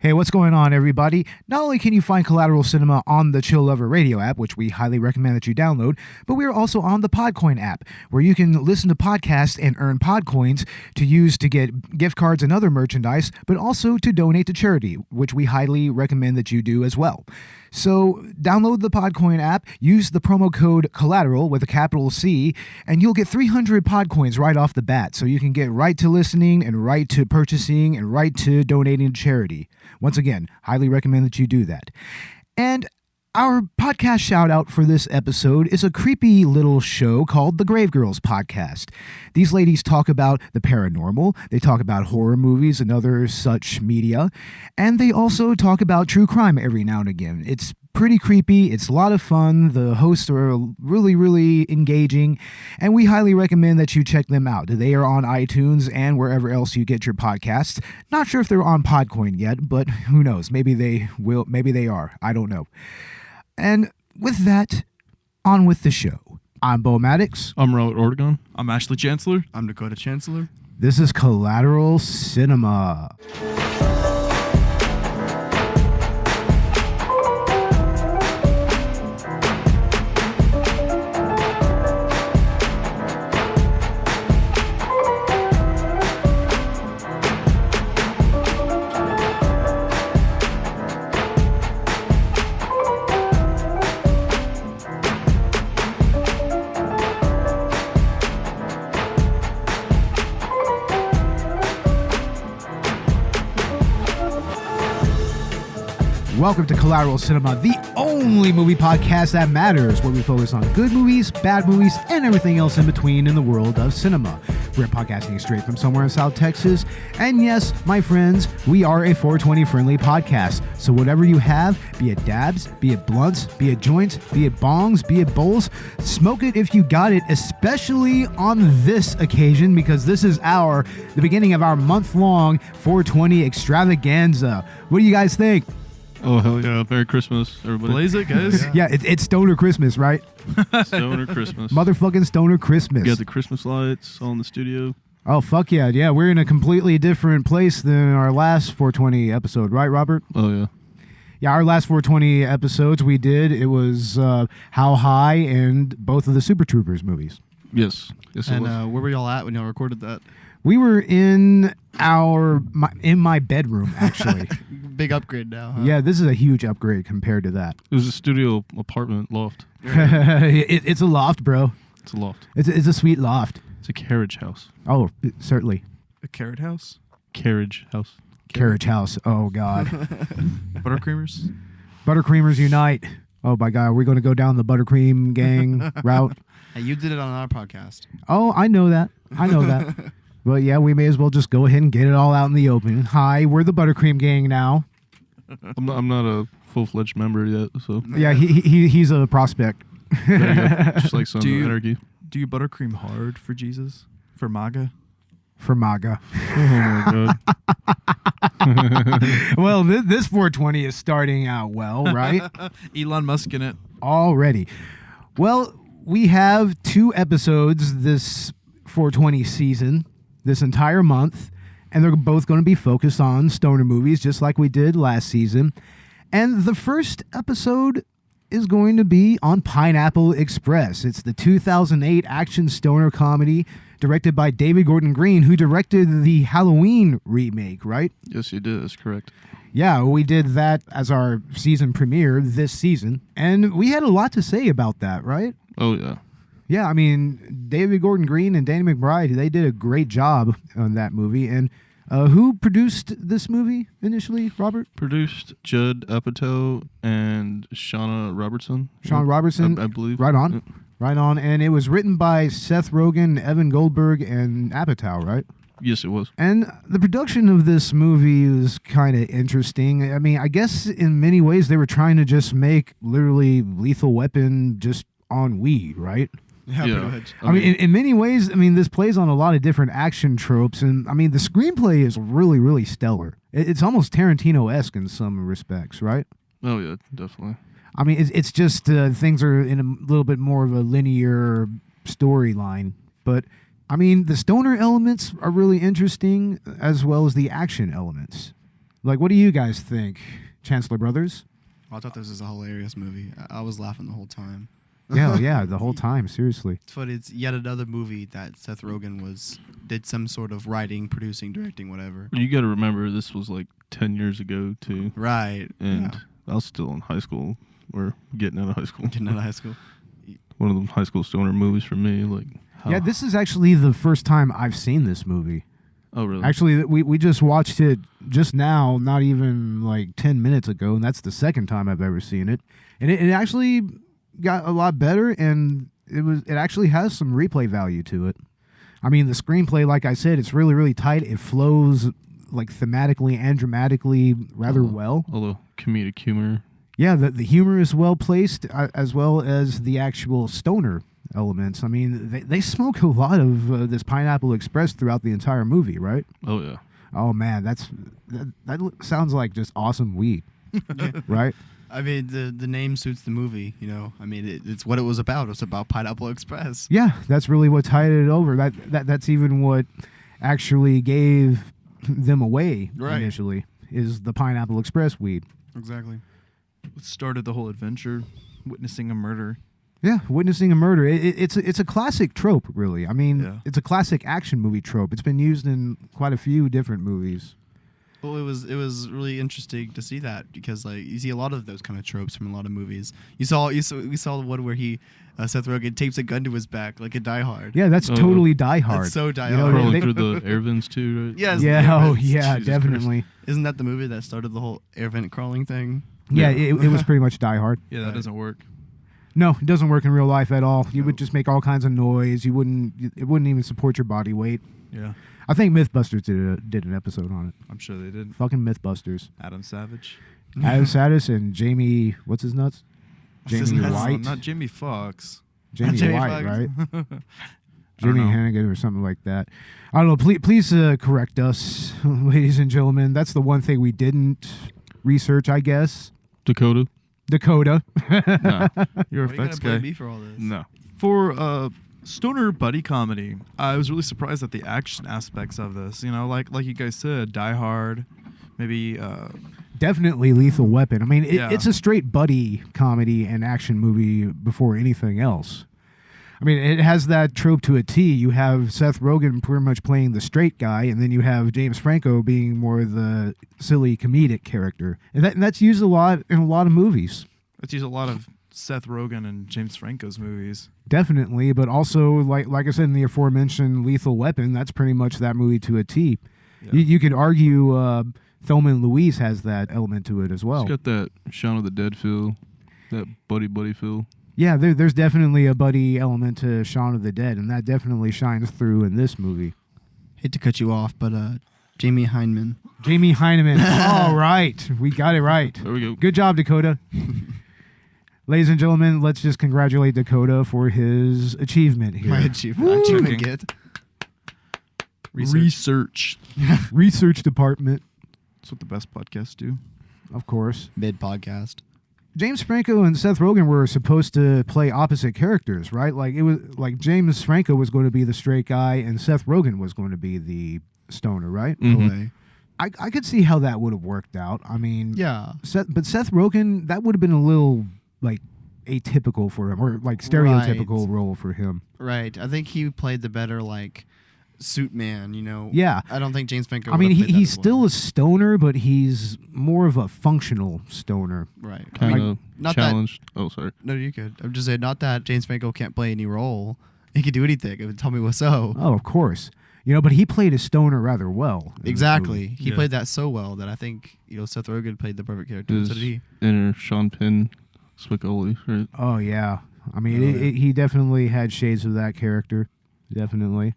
Hey, what's going on, everybody? Not only can you find Collateral Cinema on the Chill Lover Radio app, which we highly recommend that you download, but we are also on the Podcoin app, where you can listen to podcasts and earn Podcoins to use to get gift cards and other merchandise, but also to donate to charity, which we highly recommend that you do as well. So download the Podcoin app, use the promo code Collateral with a capital C, and you'll get 300 Podcoins right off the bat. So you can get right to listening and right to purchasing and right to donating to charity. Once again, highly recommend that you do that. And our podcast shout out for this episode is a creepy little show called The Grave Girls Podcast. These ladies talk about the paranormal, they talk about horror movies and other such media, and they also talk about true crime every now and again. It's pretty creepy, it's a lot of fun, the hosts are really engaging, and we highly recommend that you check them out. They are on iTunes and wherever else you get your podcasts. Not sure if they're on Podcoin yet, but who knows, maybe they will, maybe they are, I don't know. And with that, on with the show. I'm Bo Maddox. I'm Robert Oregon. I'm Ashley Chancellor. I'm Dakota Chancellor. This is Collateral Cinema. Welcome to Collateral Cinema, the only movie podcast that matters, where we focus on good movies, bad movies, and everything else in between in the world of cinema. We're podcasting straight from somewhere in South Texas, and yes, my friends, we are a 420-friendly podcast, so whatever you have, be it dabs, be it blunts, be it joints, be it bongs, be it bowls, smoke it if you got it, especially on this occasion, because this is the beginning of our month-long 420 extravaganza. What do you guys think? Oh, hell yeah. Merry Christmas, everybody. Blaze it, guys. Yeah, it's Stoner Christmas, right? Stoner Christmas. Motherfucking Stoner Christmas. You got the Christmas lights all in the studio. Oh, fuck yeah. Yeah, we're in a completely different place than our last 420 episode, right, Robert? Oh, yeah. Yeah, our last 420 episodes we did, it was How High and both of the Super Troopers movies. Yes. Yes, it was. And where were y'all at when y'all recorded that? We were in my bedroom, actually. Big upgrade now, huh? Yeah, this is a huge upgrade compared to that. It was a studio apartment loft. It's a loft, bro. It's a loft. It's a sweet loft. It's a carriage house. Oh, certainly. A carrot house. Carriage house. Carriage house. Oh, God. Buttercreamers. Buttercreamers unite. Oh, my God. We're going to go down the buttercream gang route. Hey, you did it on our podcast. Oh, I know that. But yeah, we may as well just go ahead and get it all out in the open. Hi, we're the Buttercream Gang now. I'm not a full-fledged member yet, so. Yeah, he's a prospect. There you go. Just like Sons of Anarchy. Do you buttercream hard for Jesus? For MAGA? For MAGA. Oh, my God. Well, this 420 is starting out well, right? Elon Musk in it. Already. Well, we have 2 episodes this 420 season, this entire month, and they're both going to be focused on stoner movies, just like we did last season. And the first episode is going to be on Pineapple Express. It's the 2008 action stoner comedy directed by David Gordon Green, who directed the Halloween remake, right? Yes, you did. That's correct. Yeah, we did that as our season premiere this season, and we had a lot to say about that, right? Oh, yeah. Yeah, I mean, David Gordon Green and Danny McBride, they did a great job on that movie. And who produced this movie initially, Robert? Produced Judd Apatow and Shauna Robertson. Sean Robertson, I believe. Right on. Yeah. Right on. And it was written by Seth Rogen, Evan Goldberg, and Apatow, right? Yes, it was. And the production of this movie was kind of interesting. I mean, I guess in many ways they were trying to just make literally Lethal Weapon just on weed, right? Yeah, Yeah. pretty much. I mean, in many ways, I mean, this plays on a lot of different action tropes, and I mean, the screenplay is really stellar. It's almost Tarantino-esque in some respects, right? Oh, yeah, definitely. I mean, it's just things are in a little bit more of a linear storyline, but I mean, the stoner elements are really interesting, as well as the action elements. Like, what do you guys think, Chancellor Brothers? I thought this was a hilarious movie. I was laughing the whole time. Yeah, the whole time, seriously. But it's yet another movie that Seth Rogen did some sort of writing, producing, directing, whatever. You got to remember, this was like 10 years ago, too. Right. And yeah. I was still in high school, or getting out of high school. Getting out of high school. One of the high school stoner movies for me. Like, Yeah, this is actually the first time I've seen this movie. Oh, really? Actually, we just watched it just now, not even like 10 minutes ago, and that's the second time I've ever seen it. And it actually got a lot better, and it actually has some replay value to it. I mean, the screenplay, like I said, it's really, really tight. It flows like thematically and dramatically rather well. Although comedic humor. Yeah, the humor is well placed, as well as the actual stoner elements. I mean, they smoke a lot of this Pineapple Express throughout the entire movie, right? Oh, yeah. Oh man, that sounds like just awesome weed, right? I mean, the name suits the movie, you know. I mean, it's what it was about. It was about Pineapple Express. Yeah, that's really what tied it over. That's even what actually gave them away initially, is the Pineapple Express weed. Exactly. What started the whole adventure? Witnessing a murder. Yeah, witnessing a murder. It's a classic trope, really. I mean, it's a classic action movie trope. It's been used in quite a few different movies. Well, it was really interesting to see that, because like you see a lot of those kind of tropes from a lot of movies. We saw the one where Seth Rogen tapes a gun to his back like a Die Hard. Yeah, that's totally Die Hard. That's so Die You know, Hard. Crawling through the air vents, too, right? Yes. Yeah, oh Jesus yeah, Christ. definitely. Isn't that the movie that started the whole air vent crawling thing? Yeah, it was pretty much Die Hard. Yeah, that doesn't work. No, it doesn't work in real life at all. You would just make all kinds of noise. It wouldn't even support your body weight. Yeah, I think Mythbusters did an episode on it. I'm sure they did. Fucking Mythbusters. Adam Savage. Adam Satis and Jamie, what's his nuts? his Jamie nuts? White. Not Jamie Foxx. Jamie Jamie White, Foxx. right? don't Jamie know. Hannigan or something like that. I don't know. Please correct us, ladies and gentlemen. That's the one thing we didn't research, I guess. Dakota? Dakota. No. You're a Why are you gonna effects blame guy. me for all this? No. For stoner buddy comedy, I was really surprised at the action aspects of this. You know, like you guys said, Die Hard, maybe. Definitely Lethal Weapon. I mean, Yeah. it's a straight buddy comedy and action movie before anything else. I mean, it has that trope to a T. You have Seth Rogen pretty much playing the straight guy, and then you have James Franco being more the silly comedic character. And that's used a lot in a lot of movies. Let's use a lot of Seth Rogen and James Franco's movies. Definitely, but also, like I said in the aforementioned Lethal Weapon, that's pretty much that movie to a T. Yeah. You could argue Thelma and Louise has that element to it as well. It's got that Shaun of the Dead feel, that buddy feel. Yeah, there's definitely a buddy element to Shaun of the Dead, and that definitely shines through in this movie. Hate to cut you off, but Jamie Heineman. Jamie Heineman. All right. We got it right. There we go. Good job, Dakota. Ladies and gentlemen, let's just congratulate Dakota for his achievement here. My achievement Checking. get. Research. Research department, That's what the best podcasts do. of course. Mid podcast. James Franco and Seth Rogen were supposed to play opposite characters, right? Like it was like James Franco was going to be the straight guy and Seth Rogen was going to be the stoner, right? Mhm. No way. I could see how that would have worked out. I mean, Yeah. but Seth Rogen, that would have been a little like atypical for him, or like stereotypical role for him. Right. I think he played the better like suit man, you know. Yeah. I don't think James Franco. I mean, would've played that he's as well. still a stoner, but he's more of a functional stoner. right. I Kind mean, of not challenged. Oh, sorry. no, you could. I'm just saying, not that James Franco can't play any role. He could do anything. It would tell me what's so. Oh, of course. You know, but he played a stoner rather well. in this Exactly. movie. He Yeah. played that so well that I think Seth Rogen played the perfect character. His So did he? inner Sean Penn Spicoli, right? Oh, yeah. I mean, Oh, yeah. he definitely had shades of that character. Definitely.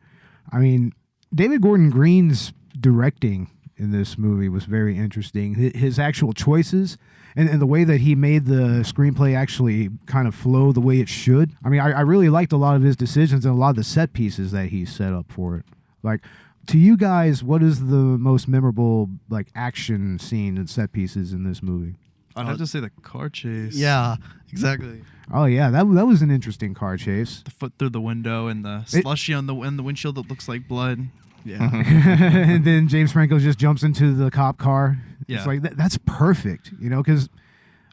I mean, David Gordon Green's directing in this movie was very interesting. His actual choices and the way that he made the screenplay actually kind of flow the way it should. I mean, I really liked a lot of his decisions and a lot of the set pieces that he set up for it. Like, to you guys, what is the most memorable like action scene and set pieces in this movie? I'd have to say the car chase. Yeah, exactly. Oh yeah, that was an interesting car chase. The foot through the window and the It- slushy on the windshield that looks like blood. Yeah. And then James Franco just jumps into the cop car Yeah. It's like that's perfect, because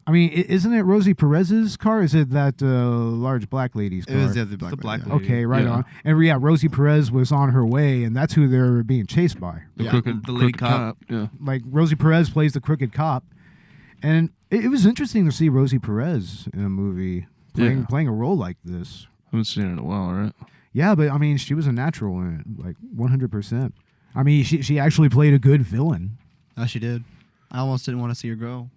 I mean, isn't it Rosie Perez's car? Is it that large black lady's car? It was the other black. The black lady, lady. Okay, right Yeah. on. And yeah, Rosie Perez was on her way, and that's who they're being chased by. The Yeah. crooked, The lady crooked cop. Yeah. Like Rosie Perez plays the crooked cop, and it was interesting to see Rosie Perez in a movie playing a role like this. Haven't seen it in a while, right? Yeah, but I mean, she was a natural in it, like 100%. I mean, she actually played a good villain. Oh, she did. I almost didn't want to see her go.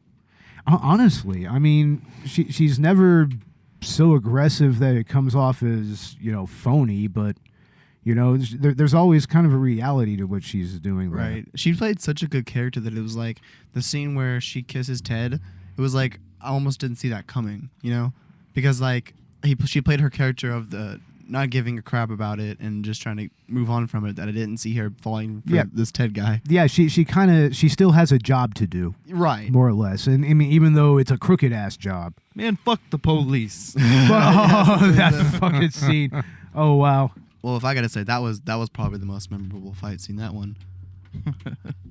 Honestly, I mean, she's never so aggressive that it comes off as phony, but there's always kind of a reality to what she's doing. There. Right. She played such a good character that it was like the scene where she kisses Ted. It was like I almost didn't see that coming, because like she played her character of the not giving a crap about it and just trying to move on from it. That I didn't see her falling for this Ted guy. Yeah, she still has a job to do, Right. more or less, and I mean, even though it's a crooked ass job. Man, fuck the police. Oh, that fucking scene! Oh wow. Well, if I gotta say that was probably the most memorable fight scene. That one.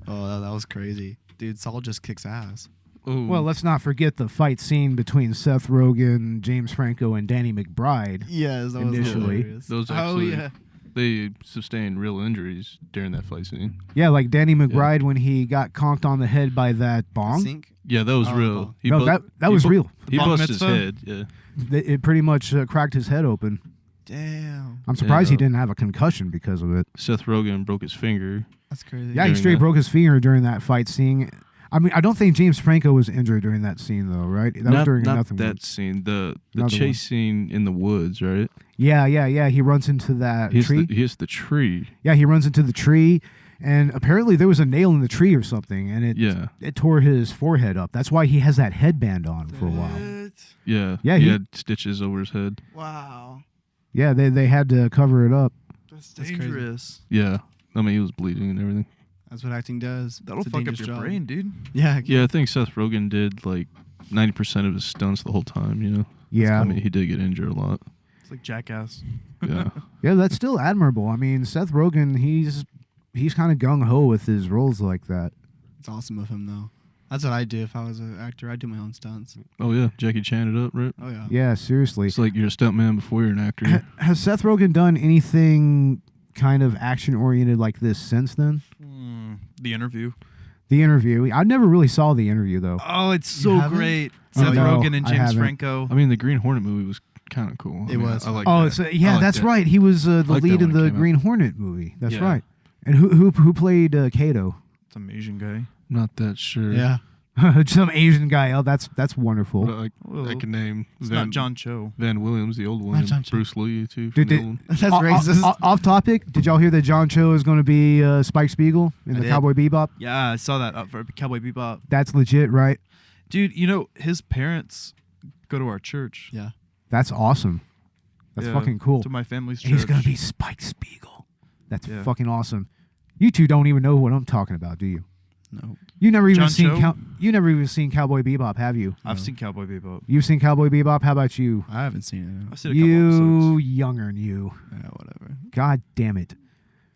Oh, that was crazy, dude. Saul just kicks ass. Ooh. Well, let's not forget the fight scene between Seth Rogen, James Franco, and Danny McBride. Yes, that Initially. was hilarious. Those actually, they sustained real injuries during that fight scene. Yeah, like Danny McBride when he got conked on the head by that bong. Sink? Yeah, that was Oh, real. oh. He No, bu- that he was bu- real. He Bar busted his mitzvah? head. Yeah. It pretty much cracked his head open. Damn, I'm surprised he Yeah. didn't have a concussion because of it. Seth Rogen broke his finger. that's crazy. Yeah, he During straight that. broke his finger during that fight scene. I mean, I don't think James Franco was injured during that scene, though, right? That was Not, during not Nothing. that scene. The Another chase one. scene in the woods, right? Yeah. He runs into that tree. He hits the tree. Yeah, he runs into the tree, and apparently there was a nail in the tree or something, and it tore his forehead up. That's why he has that headband on for a while. Yeah. Yeah, He he- had stitches over his head. Wow, Yeah, they had to cover it up. That's That's dangerous. Yeah. I mean, he was bleeding and everything. that's what acting does. That'll It's a fuck up dangerous your job. brain, dude. Yeah, Yeah, I think Seth Rogen did like 90% of his stunts the whole time, Yeah, I mean, he did get injured a lot. It's like Jackass. Yeah. yeah, that's still admirable. I mean, Seth Rogen, he's kind of gung ho with his roles like that. it's awesome of him though. That's what I do if I was an actor. I'd do my own stunts. Oh, yeah. Jackie Chan it up, right? Oh yeah. Yeah, seriously. It's like you're a stuntman before you're an actor. Has Seth Rogen done anything kind of action oriented like this since then? The Interview. The Interview. I never really saw The Interview though. Oh, it's You so haven't? great. Oh, Seth no, Rogen and I James haven't. Franco. I mean, the Green Hornet movie was kind of cool. I It mean, was. I like Oh, that. it's I yeah, like that's that. right. He was the like lead that in when it the came out. Green Hornet movie. That's Yeah. right. And who played Kato? Some Asian guy. Not that sure. Yeah. Some Asian guy. Oh, that's wonderful. But I Whoa. can name It's Van, not John Cho. Van Williams, the old one, Not and John Cho. Bruce Lee, too. From Did- the did- old one. That's O- racist. Off topic. Did y'all hear that John Cho is going to be Spike Spiegel in I the did. Cowboy Bebop? Yeah, I saw that up for Cowboy Bebop. That's legit, right? Dude, his parents go to our church. Yeah. That's awesome. That's Yeah, fucking cool. To my family's church. He's gonna be Spike Spiegel. That's Yeah. fucking awesome. You two don't even know what I'm talking about, do you? No. You never even John seen Cho? you never even seen Cowboy Bebop, have you? I've No. seen Cowboy Bebop. You've seen Cowboy Bebop. How about you? I haven't seen I've seen a couple You episodes. younger than you. it. Yeah, whatever. God damn it,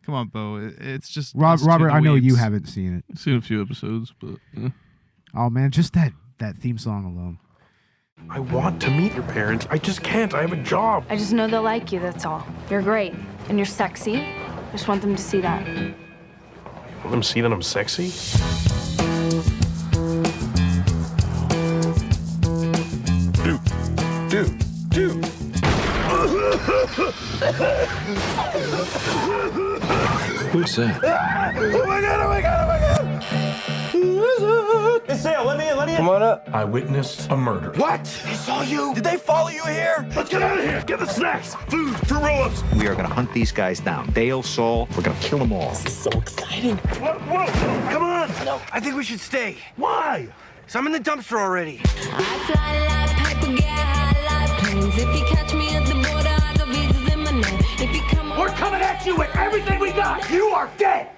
Come on, Bo. It's just Rob, us two, Robert. the I know you weebs. haven't seen it. I've seen a few episodes, but Oh man, just that theme song alone. I want to meet your parents. I just can't. I have a job. I just know they'll like you, that's all. You're great. And you're sexy. I just want them to see that. Want them to see that I'm sexy? Dude. Who's that? Oh my god. Who is it? Hey, Sale, let me in. Come on up. I witnessed a murder. What? They saw you? Did they follow you here? Let's get out of here. Get the snacks, food, for roll-ups. We are going to hunt these guys down. Dale, Saul, we're going to kill them all. So exciting. Whoa, come on. No, I think we should stay. Why? So I'm in the dumpster already. I fly like paper, get high like planes. If you catch me at the border, I got visas in my name. If you come We're coming at you with everything we got. You are dead.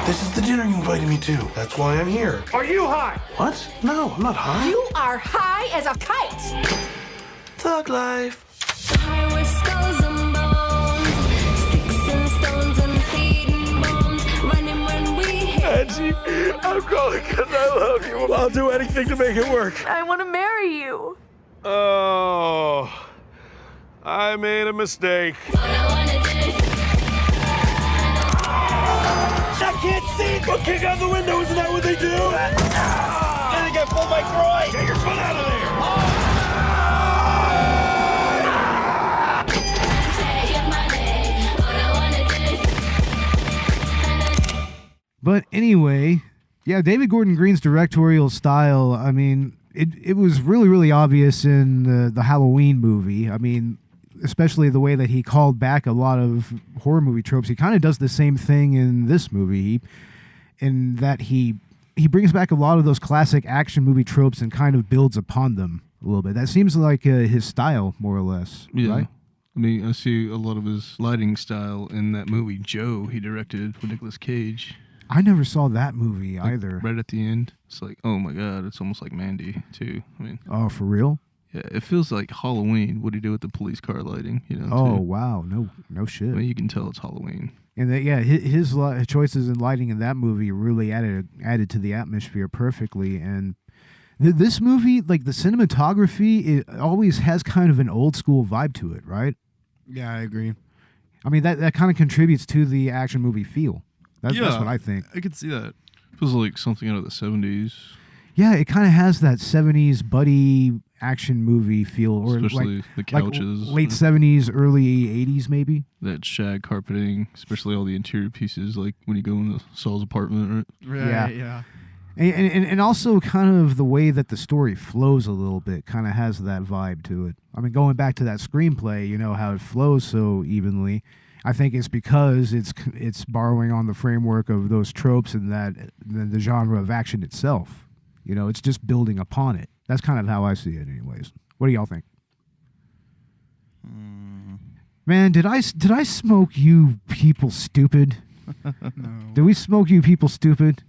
This is the dinner you invited me to. That's why I'm here. Are you high? What? No, I'm not high. You are high as a kite. Thug life. high with skulls and bones, sticks and stones and seed and bones, running when Angie, I'm calling because I love you. I'll do anything to make it work. I want to marry you. Oh, I made a mistake. I can't see. Well, kick out the window. Isn't that what they do? I think I pulled my groin. Get your foot out of there. But anyway, yeah, David Gordon Green's directorial style, I mean, it was really, really obvious in the Halloween movie. I mean, especially the way that he called back a lot of horror movie tropes. He kind of does the same thing in this movie, in that he brings back a lot of those classic action movie tropes and kind of builds upon them a little bit. That seems like his style, more or less, Yeah. right? I mean, I see a lot of his lighting style in that movie Joe he directed with Nicolas Cage. I never saw that movie Like, either. Right at the end, it's like, oh my god, it's almost like Mandy too. I mean, Oh, for real? yeah, it feels like Halloween. What do you do with the police car lighting? You know? Oh, too. wow. No shit. I mean, you can tell it's Halloween. And his choices in lighting in that movie really added to the atmosphere perfectly. And this movie, like the cinematography, it always has kind of an old school vibe to it, right? Yeah, I agree. I mean, that kind of contributes to the action movie feel. That's what I think. I could see that. Feels like something out of the 70s. Yeah, it kind of has that 70s buddy action movie feel, or Especially like, the couches. like late 70s, early 80s, maybe. That shag carpeting, especially all the interior pieces, like when you go into Saul's apartment, right? Yeah. Yeah. And also kind of the way that the story flows a little bit kind of has that vibe to it. I mean, going back to that screenplay, you know, how it flows so evenly. I think it's because it's borrowing on the framework of those tropes and that the genre of action itself. You know, it's just building upon it. That's kind of how I see it anyways. What do y'all think? Man, did I smoke you people stupid? No. Did we smoke you people stupid?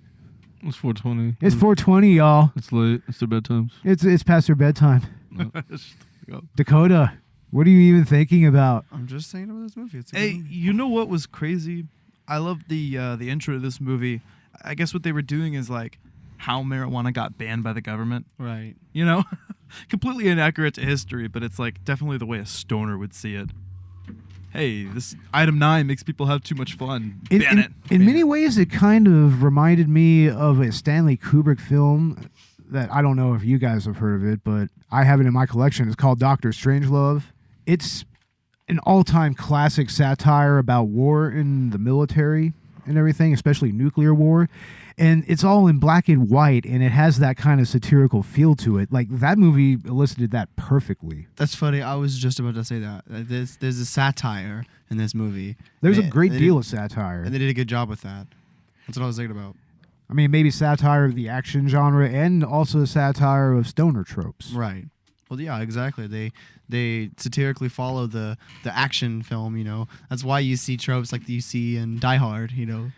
It's 4:20. It's 4:20, y'all. It's late. It's their bedtimes. It's past their bedtime. No. Dakota, what are you even thinking about? I'm just saying about this movie. It's a good Hey, movie. you know what was crazy? I love the intro to this movie. I guess what they were doing is like how marijuana got banned by the government. Right. You know, completely inaccurate to history, but it's like definitely the way a stoner would see it. Hey, this item 9 makes people have too much fun. Ban it. In Ban many it. ways, it kind of reminded me of a Stanley Kubrick film that I don't know if you guys have heard of it, but I have it in my collection. It's called Dr. Strangelove. It's an all-time classic satire about war in the military and everything, especially nuclear war. And it's all in black and white, and it has that kind of satirical feel to it. Like, that movie elicited that perfectly. That's funny. I was just about to say that. There's a satire in this movie. There's a They- great they deal did- of satire. And they did a good job with that. That's what I was thinking about. I mean, maybe satire of the action genre and also satire of stoner tropes. Right. Well, yeah, exactly. They satirically follow the action film, you know. That's why you see tropes like you see in Die Hard, you know,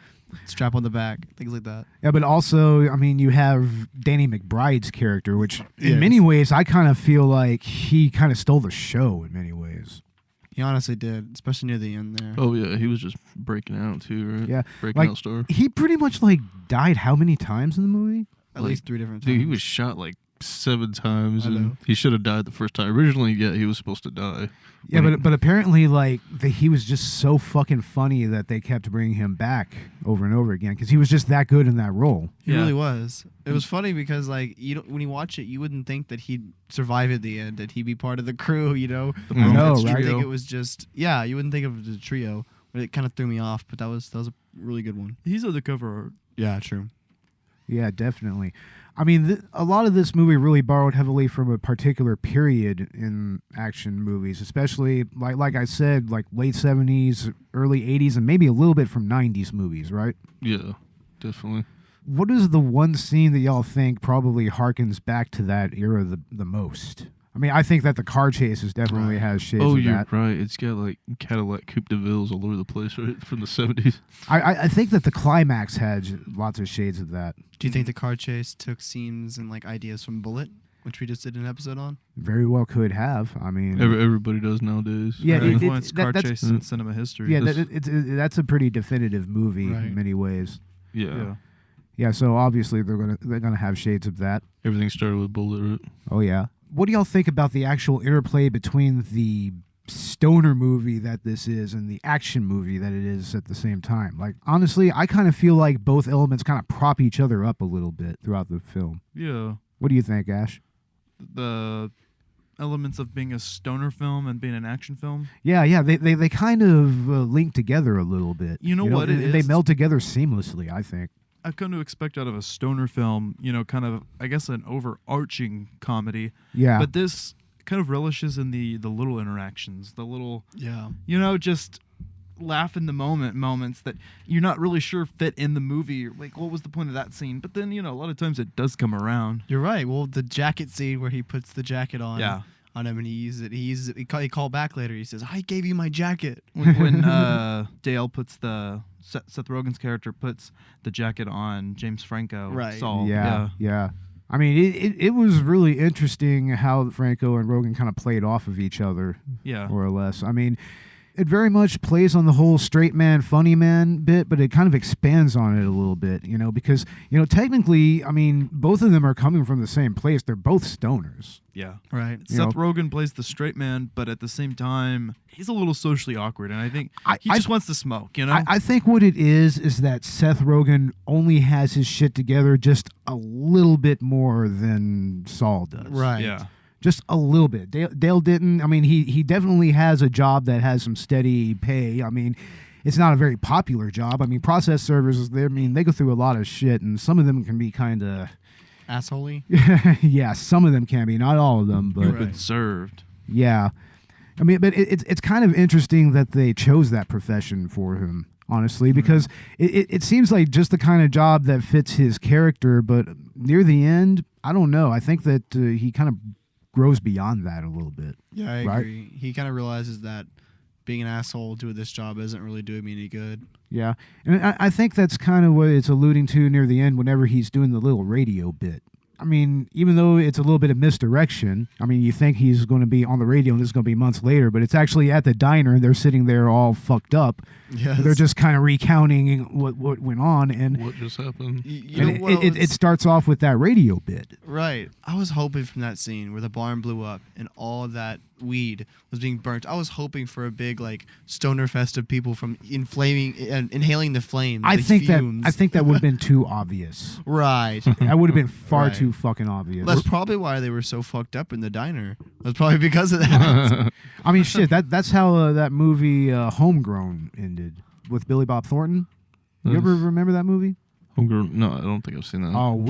strap on the back, things like that. Yeah, but also, I mean, you have Danny McBride's character, which in Yes. many ways, I kind of feel like he kind of stole the show in many ways. He honestly did, especially near the end there. Oh yeah, he was just breaking out too, right? Yeah, breaking like, out star. he pretty much like died how many times in the movie? At like, least 3 different times. Dude, he was shot like 7 times, I know. and he should have died the first time. Originally, yeah, he was supposed to die. Yeah, When but apparently, like he was just so fucking funny that they kept bringing him back over and over again because he was just that good in that role. He Yeah. really was. It was funny because like when you watch it, you wouldn't think that he'd survive at the end, that he'd be part of the crew, you know. The I know, You would right? think it was just you wouldn't think of it as a trio. But it kind of threw me off, but that was a really good one. He's on the cover art. Yeah, true. Yeah, definitely. I mean, a lot of this movie really borrowed heavily from a particular period in action movies, especially, like I said, like late 70s, early 80s, and maybe a little bit from 90s movies, right? Yeah, definitely. What is the one scene that y'all think probably harkens back to that era the most? I mean, I think that the car chases definitely has shades Oh, of you're that. right. It's got like Cadillac Coupe de Villes all over the place, right, from the 70s. I think that the climax had lots of shades of that. Do you think the car chase took scenes and like ideas from Bullet, which we just did an episode on? Very well could have. I mean, Everybody does nowadays. Yeah, That it- influenced car that's- chase in cinema history. yeah, that's a pretty definitive movie Right. in many ways. Yeah. Yeah, so obviously they're gonna have shades of that. Everything started with Bullet Route. Oh yeah. What do y'all think about the actual interplay between the stoner movie that this is and the action movie that it is at the same time? Like, honestly, I kind of feel like both elements kind of prop each other up a little bit throughout the film. Yeah. What do you think, Ash? The elements of being a stoner film and being an action film. Yeah, they kind of link together a little bit. You know what it They is? meld together seamlessly, I think. I've come to expect out of a stoner film, kind of, I guess, an overarching comedy. Yeah. But this kind of relishes in the little interactions, the little, Yeah. just laugh in the moments that you're not really sure fit in the movie. Like, what was the point of that scene? But then, a lot of times it does come around. You're right. Well, the jacket scene where he puts the jacket on. Yeah. On him and he uses it. He called back later. He says, "I gave you my jacket." When Dale puts Seth Rogen's character puts the jacket on James Franco. Right. Saul. Yeah. I mean, it was really interesting how Franco and Rogen kind of played off of each other, Yeah. more or less. I mean, it very much plays on the whole straight man, funny man bit, but it kind of expands on it a little bit, because, technically, I mean, both of them are coming from the same place. They're both stoners. Yeah. Right. Seth Rogen plays the straight man, but at the same time, he's a little socially awkward, and I think he just wants to smoke, I think what it is that Seth Rogen only has his shit together just a little bit more than Saul does. Right. Yeah. Just a little bit. Dale didn't. I mean, he definitely has a job that has some steady pay. I mean, it's not a very popular job. I mean, process servers, they go through a lot of shit, and some of them can be kind of... Assholey? Yeah, some of them can be. Not all of them, but... You've been served. Yeah. I mean, but it's kind of interesting that they chose that profession for him, honestly, because it seems like just the kind of job that fits his character, but near the end, I don't know. I think that he kind of grows beyond that a little bit. Yeah, I right? agree. He kind of realizes that being an asshole doing this job isn't really doing me any good. Yeah. And I think that's kind of what it's alluding to near the end whenever he's doing the little radio bit. I mean, even though it's a little bit of misdirection, I mean, you think he's going to be on the radio and this is going to be months later, but it's actually at the diner and they're sitting there all fucked up. Yes. They're just kind of recounting what went on. And What just happened? it starts off with that radio bit. Right. I was hoping from that scene where the barn blew up and all of that weed was being burnt. I was hoping for a big stoner fest of people from inhaling the flames. I the think fumes. that would have been too obvious. Right. That would have been far Right. too fucking obvious. That's probably why they were so fucked up in the diner. That's probably because of that. I mean, shit. That's how that movie Homegrown ended with Billy Bob Thornton. You ever remember that movie? Homegrown? No, I don't think I've seen that. Oh,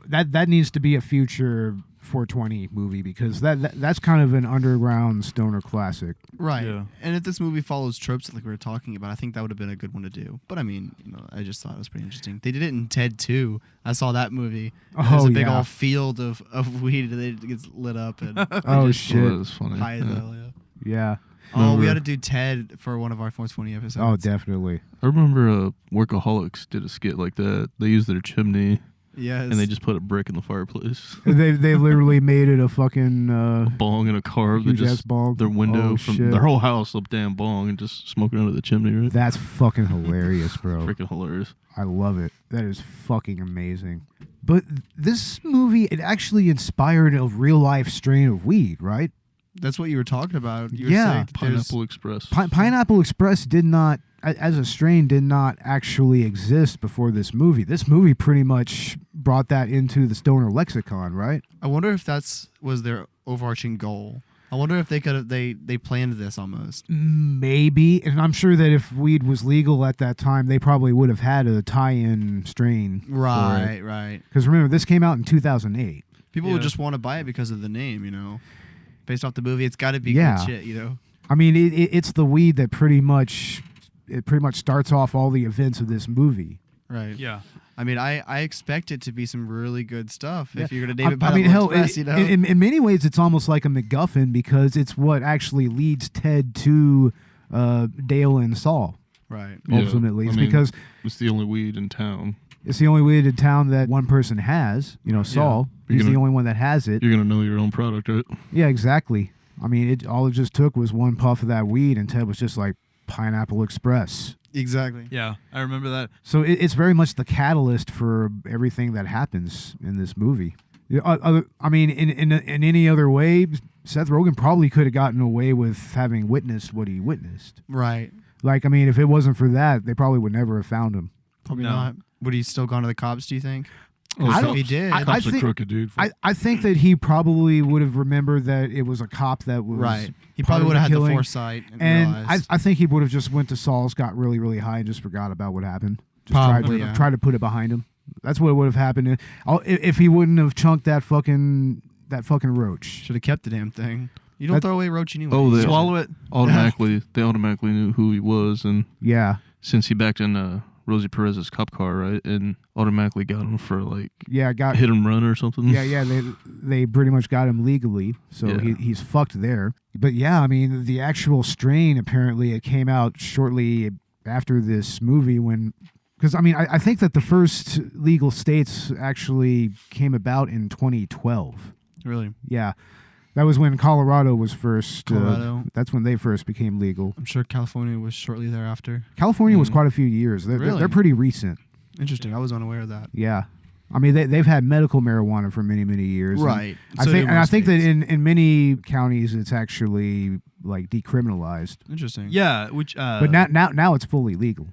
that needs to be a future 420 movie because that's kind of an underground stoner classic. Right. Yeah. And if this movie follows tropes like we were talking about, I think that would have been a good one to do. But I mean, I just thought it was pretty interesting. They did it in Ted 2. I saw that movie. There's a big yeah. old field of weed that it gets lit up and Oh, just shit. That was funny. high as Yeah. hell, yeah. Yeah. Oh, we got to do Ted for one of our 420 episodes. Oh, definitely. I remember Workaholics did a skit like that. They used their chimney Yes. and they just put a brick in the fireplace. They literally made it a fucking Bong and a carve. They huge ass just bong. their window Oh, from shit. their whole house up damn bong and just smoking under the chimney, right? That's fucking hilarious, bro. Freaking hilarious. I love it. That is fucking amazing. But this movie, it actually inspired a real life strain of weed, right? That's what you were talking about. You were Yeah. saying there's- Pineapple Express. Pineapple Express did not, as a strain, did not actually exist before this movie. This movie pretty much brought that into the stoner lexicon, right? I wonder if was their overarching goal. I wonder if they could have they planned this almost. Maybe, and I'm sure that if weed was legal at that time, they probably would have had a tie-in strain. Right, right. Because remember, this came out in 2008. People Yeah. would just want to buy it because of the name, based off the movie. It's got to be Yeah. good shit, I mean, it's the weed that pretty much starts off all the events of this movie. Right. Yeah. I mean, I expect it to be some really good stuff if Yeah. you're gonna name it I mean, Pineapple hell, Express, in many ways, it's almost like a MacGuffin because it's what actually leads Ted to Dale and Saul. Right. Yeah, Ultimately, I it's mean, because it's the only weed in town. it's the only weed in town that one person has. Saul. You're He's the gonna- only one that has it. You're gonna know your own product, right? Yeah, exactly. I mean, all it just took was one puff of that weed, and Ted was just like Pineapple Express. Exactly. Yeah, I remember that. So it's very much the catalyst for everything that happens in this movie. I mean, in any other way, Seth Rogen probably could have gotten away with having witnessed what he witnessed. Right. Like, I mean, if it wasn't for that, they probably would never have found him. Probably No. not. Would he still gone to the cops, do you think? Oh, I If don't- he did. I Cops are think- crooked, dude. I think that he probably would have remembered that it was a cop that was Right. He part probably of would have had the killing. foresight and And realized. I think he would have just went to Saul's, got really, really high, and just forgot about what happened. Just Probably, tried, yeah. tried to put it behind him. That's what would have happened if he wouldn't have chunked that fucking roach. Should have kept the damn thing. You don't That- throw away roach anyway. Oh, they Swallow it. They automatically knew who he was, and Yeah, since he backed in Rosie Perez's cop car, right, and automatically got him for like yeah, got hit and run or something. yeah. They pretty much got him legally, so Yeah. he's fucked there. But yeah, I mean, the actual strain apparently it came out shortly after this movie when. Because, I mean, I think that the first legal states actually came about in 2012. Really? Yeah. That was when Colorado was first. Colorado. That's when they first became legal. I'm sure California was shortly thereafter. California was quite a few years. Really? They're pretty recent. Interesting. I was unaware of that. Yeah. I mean, they've had medical marijuana for many, many years. and Right. I So think, do and I most think that states. in many counties it's actually like decriminalized. Interesting. Yeah, which But now it's fully legal.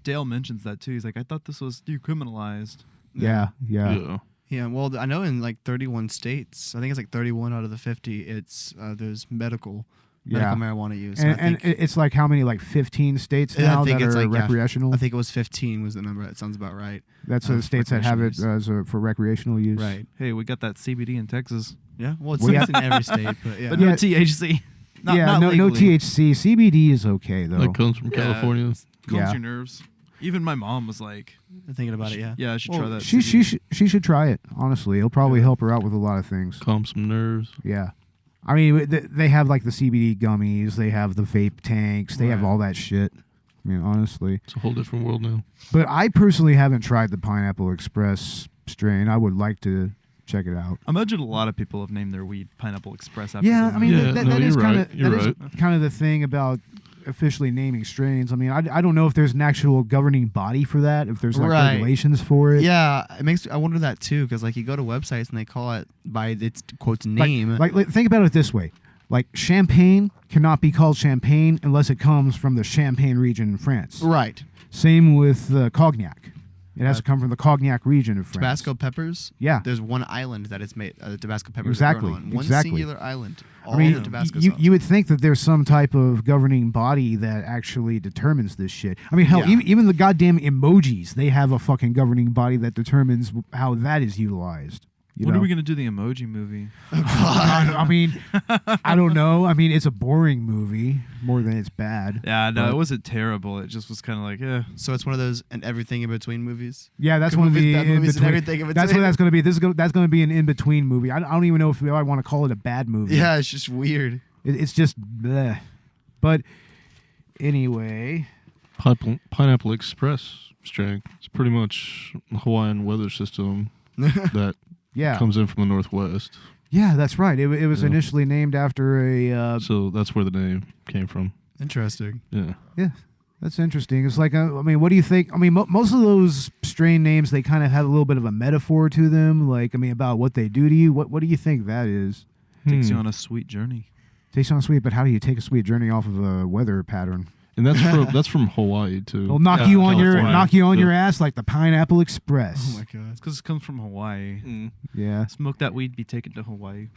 Dale mentions that too. He's like, I thought this was decriminalized. Yeah. Yeah. Yeah, well, I know in like 31 states, I think it's like 31 out of the 50, it's there's medical marijuana use. And, I think, it's like how many, like 15 states I now think that it's are like, yeah, recreational? I think it was 15 was the number. That sounds about right. That's the states that have it for recreational use. Right. Hey, we got that CBD in Texas, Yeah. Well, it's Well, yeah. in every state, but yeah. but Yeah. no THC. Not, yeah, not no legally. THC. CBD is okay though. That comes from Yeah. California. Calms Yeah. your nerves. Even my mom was like, Thinking about it, yeah. "Yeah, I should Well, try that." she should try it. Honestly, it'll probably help her out with a lot of things. Calm some nerves. Yeah, I mean they have like the CBD gummies, they have the vape tanks, they have Right. all that shit. I mean, honestly, It's a whole different world now. but I personally haven't tried the Pineapple Express strain. I would like to check it out. I imagine a lot of people have named their weed Pineapple Express after. Yeah, the I mean movie. Yeah, that no, is you're kind right. of You're kind of the thing about officially naming strains. I mean, I don't know if there's an actual governing body for that, if there's like Right. regulations for it. Yeah, I wonder that too, because like you go to websites and they call it by its quote name. Like think about it this way. Like champagne cannot be called champagne unless it comes from the Champagne region in France. right. Same with cognac. It has to come from the cognac region of France. Tabasco peppers. Yeah. There's one island that it's made. Tabasco peppers Exactly, are grown on. One exactly. singular island. All I mean, of Tabasco you, sauce. you would think that there's some type of governing body that actually determines this shit. I mean, hell, Yeah. even the goddamn emojis, they have a fucking governing body that determines how that is utilized. You When know? are we gonna do the Emoji movie? I mean, I don't know. I mean, it's a boring movie more than it's bad. Yeah, no, But- it wasn't terrible. It just was kind of like, yeah. So it's one of those and everything in between movies. Yeah, that's Good one of movies, the bad movies, and in-between- everything in That's what between. that's going to be. That's going to be an in between movie. I don't even know if I want to call it a bad movie. Yeah, it's just weird. It's just bleh. But anyway, Pineapple Express strain. It's pretty much a Hawaiian weather system that yeah, comes in from the northwest. yeah, that's right. It was Yeah. initially named after a So that's where the name came from. Interesting. Yeah. yeah. That's interesting. It's like, I mean, what do you think? I mean, most of those strain names, they kind of have a little bit of a metaphor to them. Like, I mean, about what they do to you. What do you think that is? Takes you on a sweet journey. Takes on a sweet, but how do you take a sweet journey off of a weather pattern? And that's from Hawaii too. They'll knock Yeah, you on California. your ass like the Pineapple Express. Oh my god. It's because it comes from Hawaii. Mm. Yeah. Smoke that weed, be taken to Hawaii.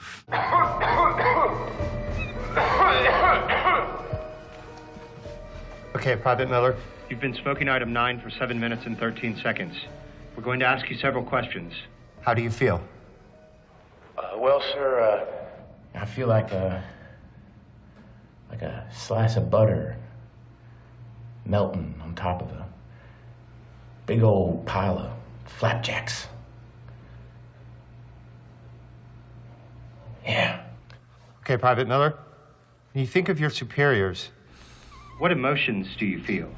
Okay, Private Miller. You've been smoking item 9 for 7 minutes and 13 seconds. We're going to ask you several questions. How do you feel? Well, sir, I feel like a slice of butter melting on top of a big old pile of flapjacks. Yeah. Okay, Private Miller. When you think of your superiors, What emotions do you feel?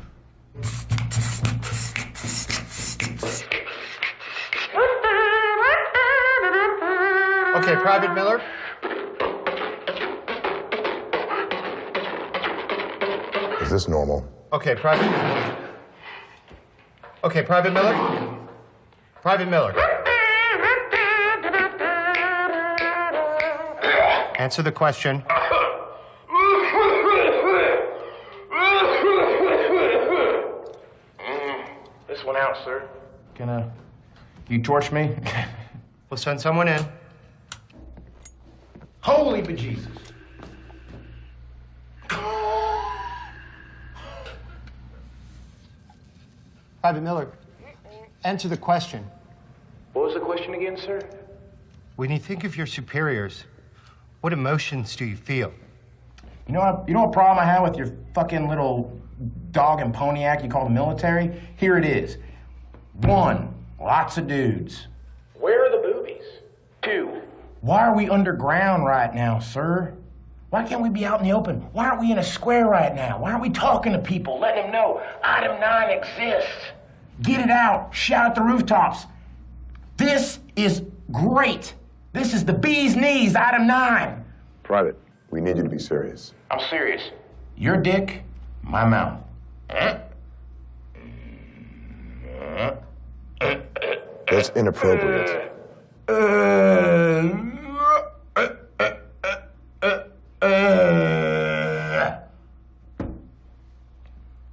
okay, Private Is this normal? Okay, Private. Okay, Private Miller. Private Miller. Answer the question. This one out, sir. You torch me? We'll send someone in. Holy bejesus. Private Miller, answer the question. What was the question again, sir? When you think of your superiors, what emotions do you feel? You know what problem I have with your fucking little dog and pony act you call the military? Here it is. 1, lots of dudes. Where are the boobies? 2, why are we underground right now, sir? Why can't we be out in the open? Why aren't we in a square right now? Why aren't we talking to people, letting them know Item 9 exists? Get it out. Shout at the rooftops. This is great. This is the bee's knees, Item 9. Private, we need you to be serious. I'm serious. Your dick, my mouth. That's inappropriate.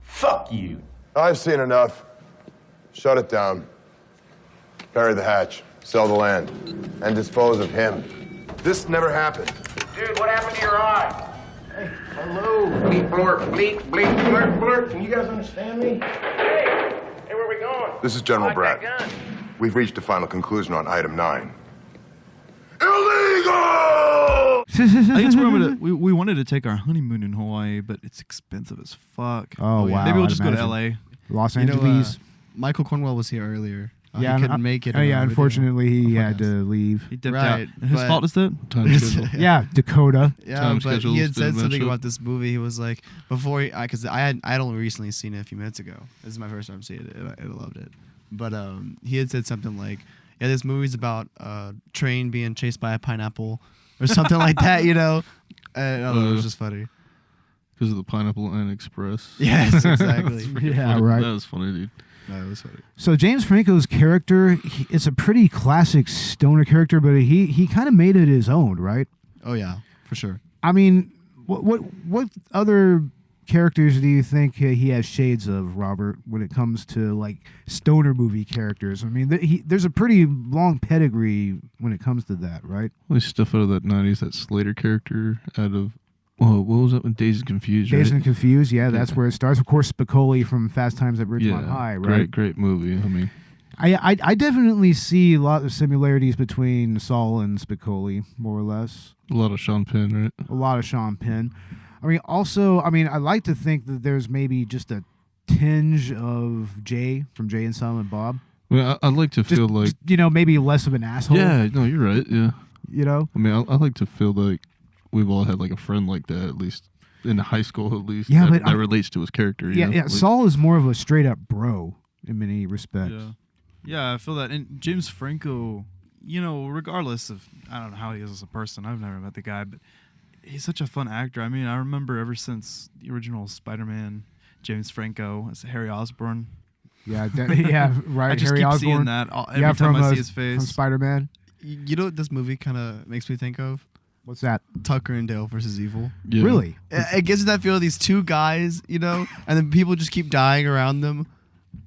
Fuck you. I've seen enough. Shut it down. Bury the hatch, sell the land, and dispose of him. This never happened. Dude, what happened to your eye? Hey, hello. Bleep, blurp, bleep, bleep, blurp, blurp. Can you guys understand me? Hey, where are we going? This is General I like Bratt. that gun. We've reached a final conclusion on Item 9. Illegal! I think it's where I'm gonna. We wanted to take our honeymoon in Hawaii, but it's expensive as fuck. Oh, wow. Maybe we'll I'd just go to imagine. LA. Los You know, Angeles. Michael Cornwell was here earlier. Yeah, he couldn't make it. Oh, in yeah, our video. unfortunately, he Oh, had to leave. He dipped Right, out. And his but- fault is that? Time schedule. Yeah, Dakota. Yeah, Time but he schedules had said didn't something match up. about this movie. He was like, before, because I had only recently seen it a few minutes ago. This is my first time seeing it, and I loved it. But he had said something like, "Yeah, this movie's about a train being chased by a pineapple," or something like that, you know. And I thought it was just funny. Because of the Pineapple and Express. Yes, exactly. Yeah, funny. right. That was funny, dude. No, it was funny. So James Franco's character, it's a pretty classic stoner character, but he kind of made it his own, right? Oh yeah, for sure. I mean, what other characters do you think he has shades of, Robert, when it comes to like stoner movie characters? I mean, there's a pretty long pedigree when it comes to that, right? All this stuff out of that 90s, that Slater character out of, what was that one? Dazed and Confused, right? Dazed and Confused, yeah, that's Yeah. where it starts. Of course, Spicoli from Fast Times at Ridgemont High, right? Great movie. I mean, I definitely see a lot of similarities between Saul and Spicoli, more or less. a lot of Sean Penn, right? A lot of Sean Penn. I mean, also, I like to think that there's maybe just a tinge of Jay from Jay and Silent Bob. I mean, I'd like to feel like... maybe less of an asshole. Yeah, no, you're right, yeah. You know? I mean, I like to feel like we've all had like a friend like that, at least in high school, at least. Yeah, that, but that relates to his character. You know? Yeah. Like, Saul is more of a straight up bro in many respects. Yeah, I feel that. And James Franco, you know, regardless of, I don't know how he is as a person. I've never met the guy, but he's such a fun actor. I mean, I remember ever since the original Spider-Man, James Franco as Harry Osborn. Yeah, yeah, right. I just Harry keep Osborn. seeing that every time I see his face. From Spider-Man. You know what this movie kind of makes me think of? What's that? Tucker and Dale versus Evil. Yeah. Really? It gives you that feel of these two guys, you know, and then people just keep dying around them.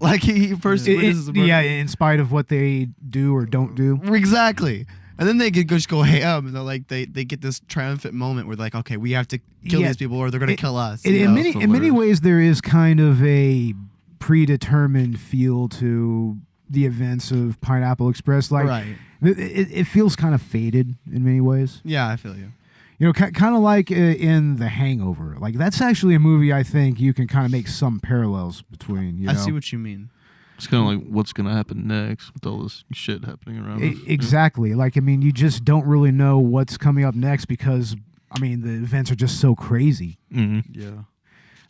Like he first witnesses a murder. Yeah, in spite of what they do or don't do. Exactly. And then they just go ham, and they're like they get this triumphant moment where they're like, okay, we have to kill these people or they're gonna kill us. In many ways, there is kind of a predetermined feel to the events of Pineapple Express. Like, right. it feels kind of faded in many ways. Yeah, I feel you. You know, kind of like in The Hangover. Like, that's actually a movie I think you can kind of make some parallels between. You know? I see what you mean. It's kind of like what's going to happen next with all this shit happening around us. Exactly. Like, I mean, you just don't really know what's coming up next because, I mean, the events are just so crazy. Mm-hmm. Yeah.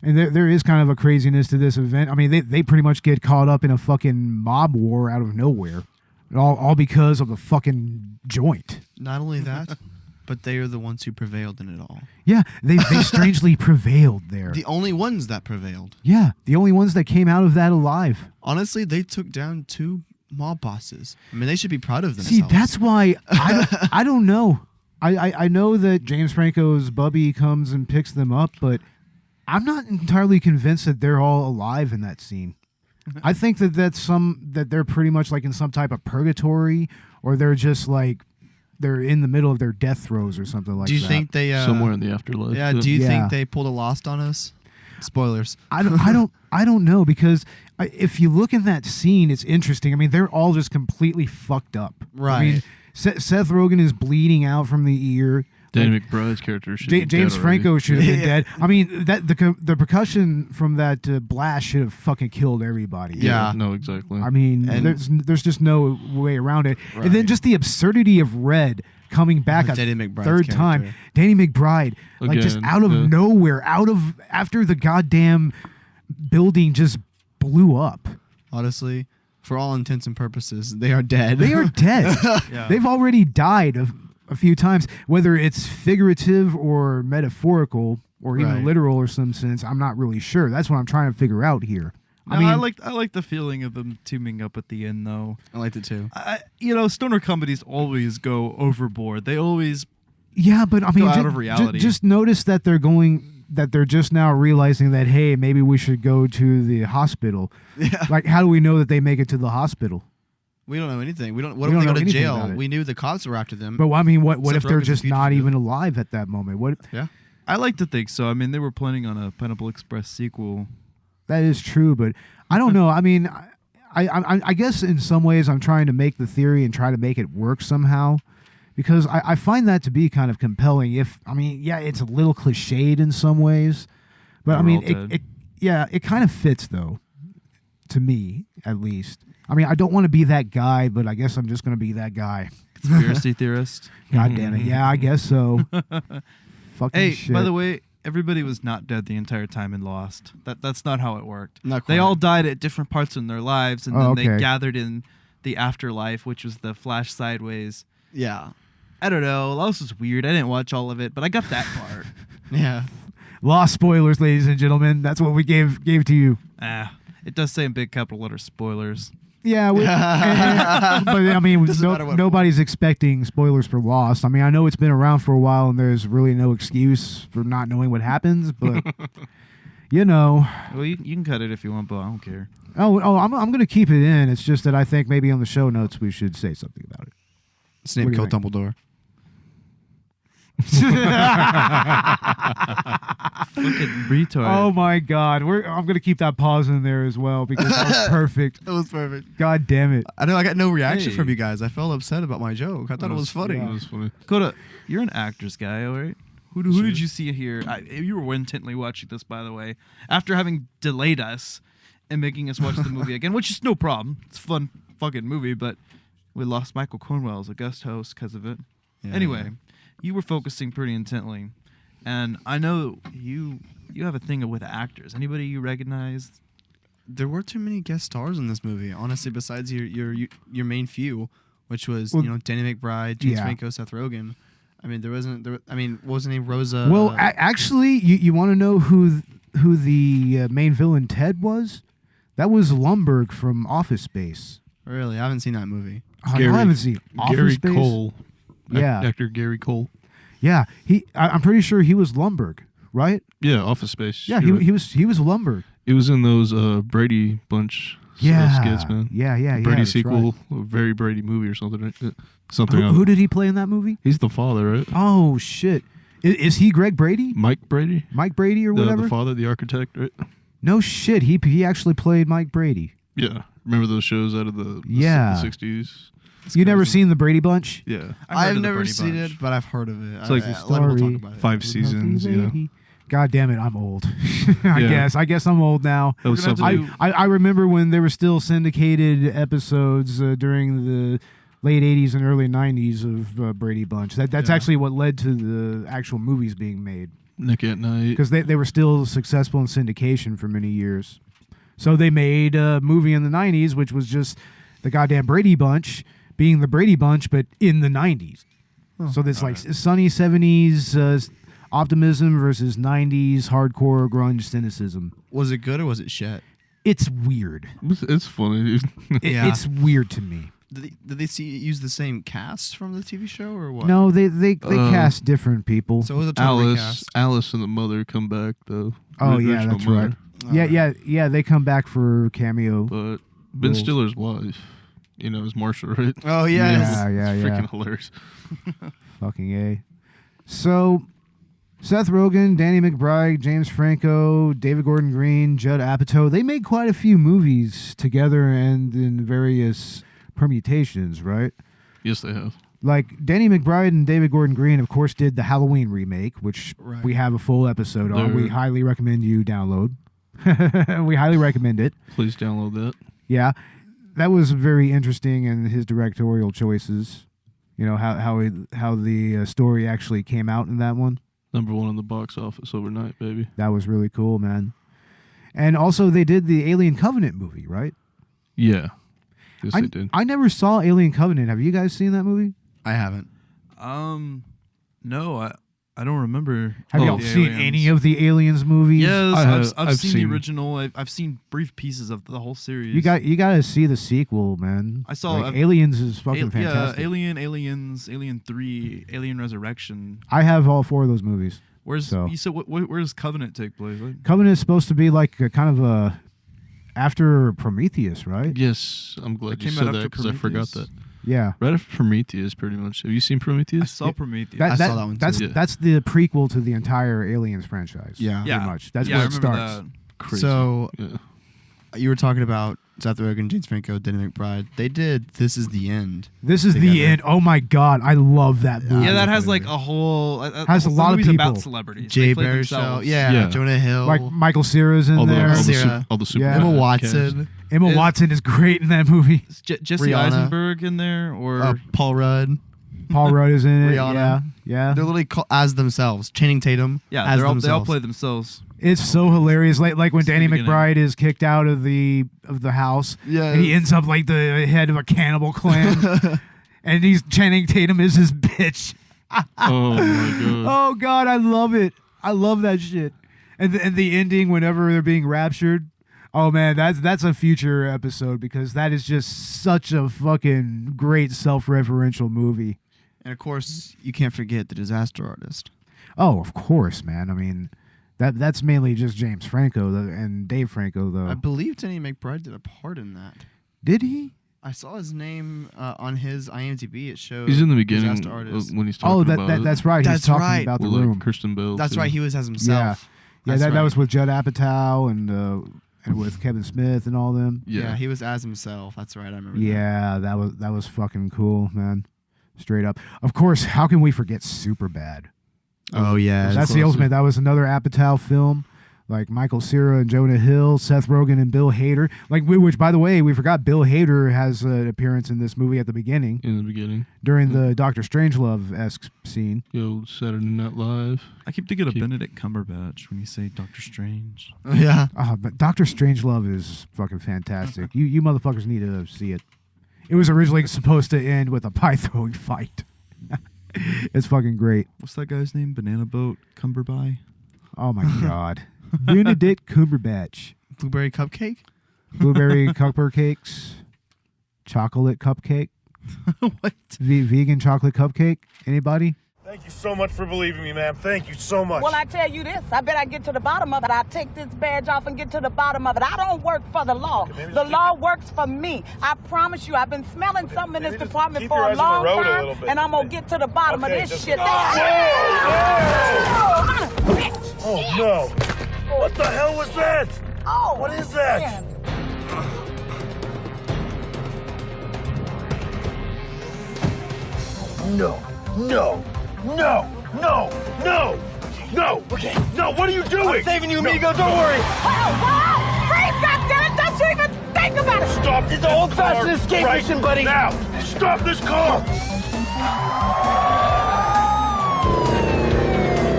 And there is kind of a craziness to this event. I mean, they pretty much get caught up in a fucking mob war out of nowhere. All because of a fucking joint. Not only that, But they are the ones who prevailed in it all. Yeah, they strangely prevailed there. The only ones that prevailed. Yeah, the only ones that came out of that alive. Honestly, they took down 2 mob bosses. I mean, they should be proud of themselves. See, that's why I don't know. I know that James Franco's Bubby comes and picks them up, but I'm not entirely convinced that they're all alive in that scene. I think that they're pretty much like in some type of purgatory, or they're just like they're in the middle of their death throes or something like that. Do you think they somewhere in the afterlife? Yeah. Do you think they pulled a Lost on us? Spoilers. I don't know, because if you look in that scene, it's interesting. I mean, they're all just completely fucked up. Right. I mean, Seth Rogen is bleeding out from the ear. Danny McBride's character should be James dead Franco should have been dead. I mean, that the percussion from that blast should have fucking killed everybody. Yeah. No, exactly. I mean, there's just no way around it. Right. And then just the absurdity of Red coming back a third time. Danny McBride, like just out of nowhere, after the goddamn building just blew up. Honestly, for all intents and purposes, they are dead. They are dead. Yeah. They've already died a few times, whether it's figurative or metaphorical or even literal or some sense. I'm not really sure. That's what I'm trying to figure out here. No, I like the feeling of them teaming up at the end, though. I liked it too. Stoner comedies always go overboard. They always but I mean, go out of reality. Just notice that they're just now realizing that, hey, maybe we should go to the hospital. Yeah. Like, how do we know that they make it to the hospital? We don't know anything. What if they go to jail? We knew the cops were after them. But I mean, what if they're just not even alive at that moment? What? Yeah, I like to think so. I mean, they were planning on a Pineapple Express sequel. That is true, but I don't know. I mean, I guess in some ways I'm trying to make the theory and try to make it work somehow, because I find that to be kind of compelling. It's a little cliched in some ways, but I mean, it kind of fits though, to me at least. I mean, I don't want to be that guy, but I guess I'm just going to be that guy. Conspiracy theorist. God damn it. Yeah, I guess so. Fucking shit. By the way, everybody was not dead the entire time in Lost. That's not how it worked. Not quite. They all died at different parts in their lives, and then they gathered in the afterlife, which was the flash sideways. Yeah. I don't know. Lost was weird. I didn't watch all of it, but I got that part. Yeah. Lost spoilers, ladies and gentlemen. That's what we gave to you. It does say in big capital letter spoilers. Yeah, but I mean, nobody's expecting spoilers for Lost. I mean, I know it's been around for a while, and there's really no excuse for not knowing what happens. But well, you can cut it if you want, but I don't care. I'm going to keep it in. It's just that I think maybe on the show notes we should say something about it. Snape killed Dumbledore. Fucking retard. Oh my God, I'm gonna keep that pause in there as well because that was perfect. That was perfect. God damn it! I know I got no reaction from you guys. I felt upset about my joke. I thought it was funny. It was funny. Coda, you're an actors guy, all right? Who did you see here? You were intently watching this, by the way, after having delayed us and making us watch the movie again, which is no problem. It's a fun fucking movie, but we lost Michael Cornwell as a guest host because of it. Yeah, anyway. You were focusing pretty intently, and I know you have a thing with actors. Anybody you recognized? There were too many guest stars in this movie, honestly. Besides your main few, which was Danny McBride, James Franco, Seth Rogen. I mean, what was her name? Rosa. Well, actually, you want to know who the main villain Ted was? That was Lumbergh from Office Space. Really, I haven't seen that movie. I haven't seen Office Gary Space. Cole. Yeah, actor Gary Cole. Yeah, I'm pretty sure he was Lumbergh, right? Yeah, Office Space. Yeah, he was Lumbergh. It was in those Brady Bunch skits, man. Yeah. Brady sequel, a very Brady movie or something. Who did he play in that movie? He's the father, right? Oh shit, is he Greg Brady? Mike Brady. Mike Brady or whatever. The father, the architect, right? No shit, he actually played Mike Brady. Yeah, remember those shows out of the 60s? You never seen the Brady Bunch? Yeah, I've never seen it, but I've heard of it. It's like a story. Talk about it. 5 seasons. God damn it, I'm old. I guess I'm old now. I remember when there were still syndicated episodes during the late 80s and early 90s of Brady Bunch. That's actually what led to the actual movies being made. Nick at Night. Because they were still successful in syndication for many years. So they made a movie in the 90s, which was just the goddamn Brady Bunch being the Brady Bunch, but in the 90s. So this like sunny 70s optimism versus 90s hardcore grunge cynicism. Was it good or was it shit? It's weird. It's funny, dude. It's weird to me. Did they use the same cast from the TV show or what? No, they cast different people. So it was a total recast. Alice and the mother come back though. Oh yeah, that's right. Yeah. They come back for cameo. But Ben Stiller's wife, is Marsha, right? Oh yeah, yeah. Freaking hilarious. Fucking A. So, Seth Rogen, Danny McBride, James Franco, David Gordon Green, Judd Apatow, they made quite a few movies together and in various permutations, right? Yes, they have. Like, Danny McBride and David Gordon Green, of course, did the Halloween remake, which we have a full episode on. We highly recommend you download. We highly recommend it. Please download that. Yeah. That was very interesting in his directorial choices. How the story actually came out in that one. #1 on the box office overnight, baby. That was really cool, man. And also, they did the Alien Covenant movie, right? Yeah. Yes, they did. I never saw Alien Covenant. Have you guys seen that movie? I haven't. No, I don't remember. Have y'all seen any of the Aliens movies? Yes, I've seen the original. I've seen brief pieces of the whole series. You got to see the sequel, man. I saw Aliens is fucking fantastic. Yeah, Aliens, Alien 3, Alien Resurrection. I have all 4 of those movies. You said where does Covenant take place? Covenant is supposed to be like a kind of a after Prometheus, right? Yes, I'm glad you said that because I forgot that. Yeah. Right after Prometheus, pretty much. Have you seen Prometheus? I saw Prometheus. I saw that one too. That's the prequel to the entire Aliens franchise. Yeah. Pretty much. That's I where it remember starts. that. Crazy. So you were talking about Seth Rogen, James Franco, Danny McBride. They did This Is the End. This is the end. Oh my god, I love that movie. Yeah, that has like a whole has a lot of people about celebrities. Jay Baruchel, Jonah Hill, like Michael Cera's in there. All the super Emma Watson. Emma Watson is great in that movie. Is Jesse Eisenberg in there or Paul Rudd? Paul Rudd is in it. Rihanna. Yeah. They're literally as themselves. Channing Tatum. Yeah, as they all play themselves. It's so hilarious. Like when Danny McBride is kicked out of the house, and he ends up like the head of a cannibal clan, and Channing Tatum is his bitch. Oh my god. Oh god, I love it. I love that shit. And the ending whenever they're being raptured. Oh man, that's a future episode because that is just such a fucking great self-referential movie. And of course, you can't forget The Disaster Artist. Oh, of course, man. I mean, that's mainly just James Franco and Dave Franco, though. I believe Danny McBride did a part in that. Did he? I saw his name on his IMDb. It shows he's in the beginning Disaster Artist. when he's talking about it. That's right. He's talking about the room. Like Kristen Bell. That's too. right. He was as himself. Yeah, that was with Judd Apatow and with Kevin Smith and all them. Yeah, he was as himself. That's right. I remember. Yeah, that was fucking cool, man. Straight up. Of course, how can we forget Superbad? Oh yeah, that's the ultimate. That was another Apatow film, like Michael Cera and Jonah Hill, Seth Rogen and Bill Hader. Which, by the way, we forgot Bill Hader has an appearance in this movie at the beginning. In the beginning, during the Dr. Strangelove-esque scene. Yo, Saturday Night Live. I keep thinking of Benedict Cumberbatch when you say Doctor Strange. Yeah, but Dr. Strangelove is fucking fantastic. You motherfuckers need to see it. It was originally supposed to end with a pie throwing fight. It's fucking great. What's that guy's name? Banana Boat Cumberby? Oh my god. Benedict Cumberbatch. Blueberry cupcake? Blueberry cupcakes. Chocolate cupcake. What? Vegan chocolate cupcake. Anybody? Thank you so much for believing me, ma'am. Thank you so much. Well, I tell you this, I bet I get to the bottom of it. I take this badge off and get to the bottom of it. I don't work for the law. The law works for me. I promise you, I've been smelling something in this department for a long time, and I'm going to get to the bottom of this shit. Oh, no. What the hell was that? Oh, what is that? Man. No. Okay. No, what are you doing? I'm saving you, amigo. Don't worry. Wow. Freeze, goddammit. Don't you even think about it. Stop. It's an old-fashioned escape mission, buddy. Now. Stop this car.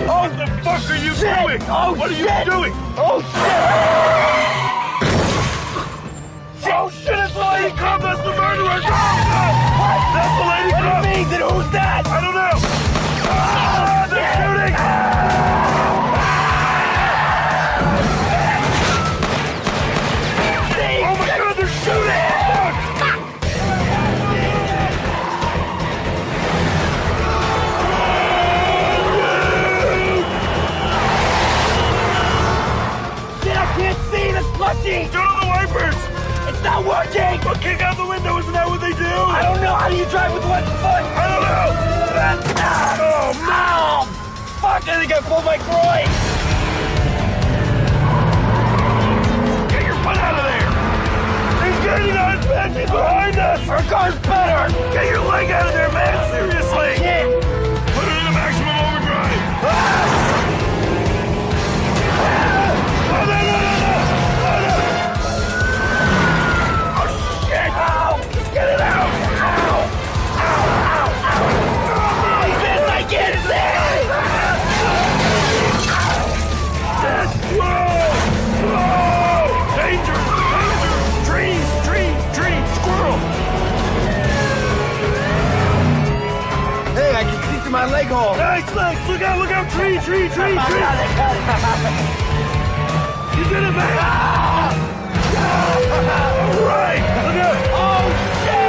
What the fuck are you doing? Oh, what are shit. you doing? Oh, shit. Oh, shit. It's the lady cop. That's the murderer. What? That's the lady cop. What do you mean? Then who's that? I don't know. drive with one foot? I don't know. Oh, no. Fuck, I think I pulled my groin. Get your foot out of there. He's getting on his back. He's behind us. Our car's better. Get your leg out of there, man. Seriously. Put it in the maximum overdrive. Oh, no. Oh, shit. Ow. Just get it out. Ow. I can't see! Whoa! Danger! Trees! Squirrel! Hey, I can see through my leg hole. Nice! Look out! Tree! You did it, man! All right! Look out! Oh, shit!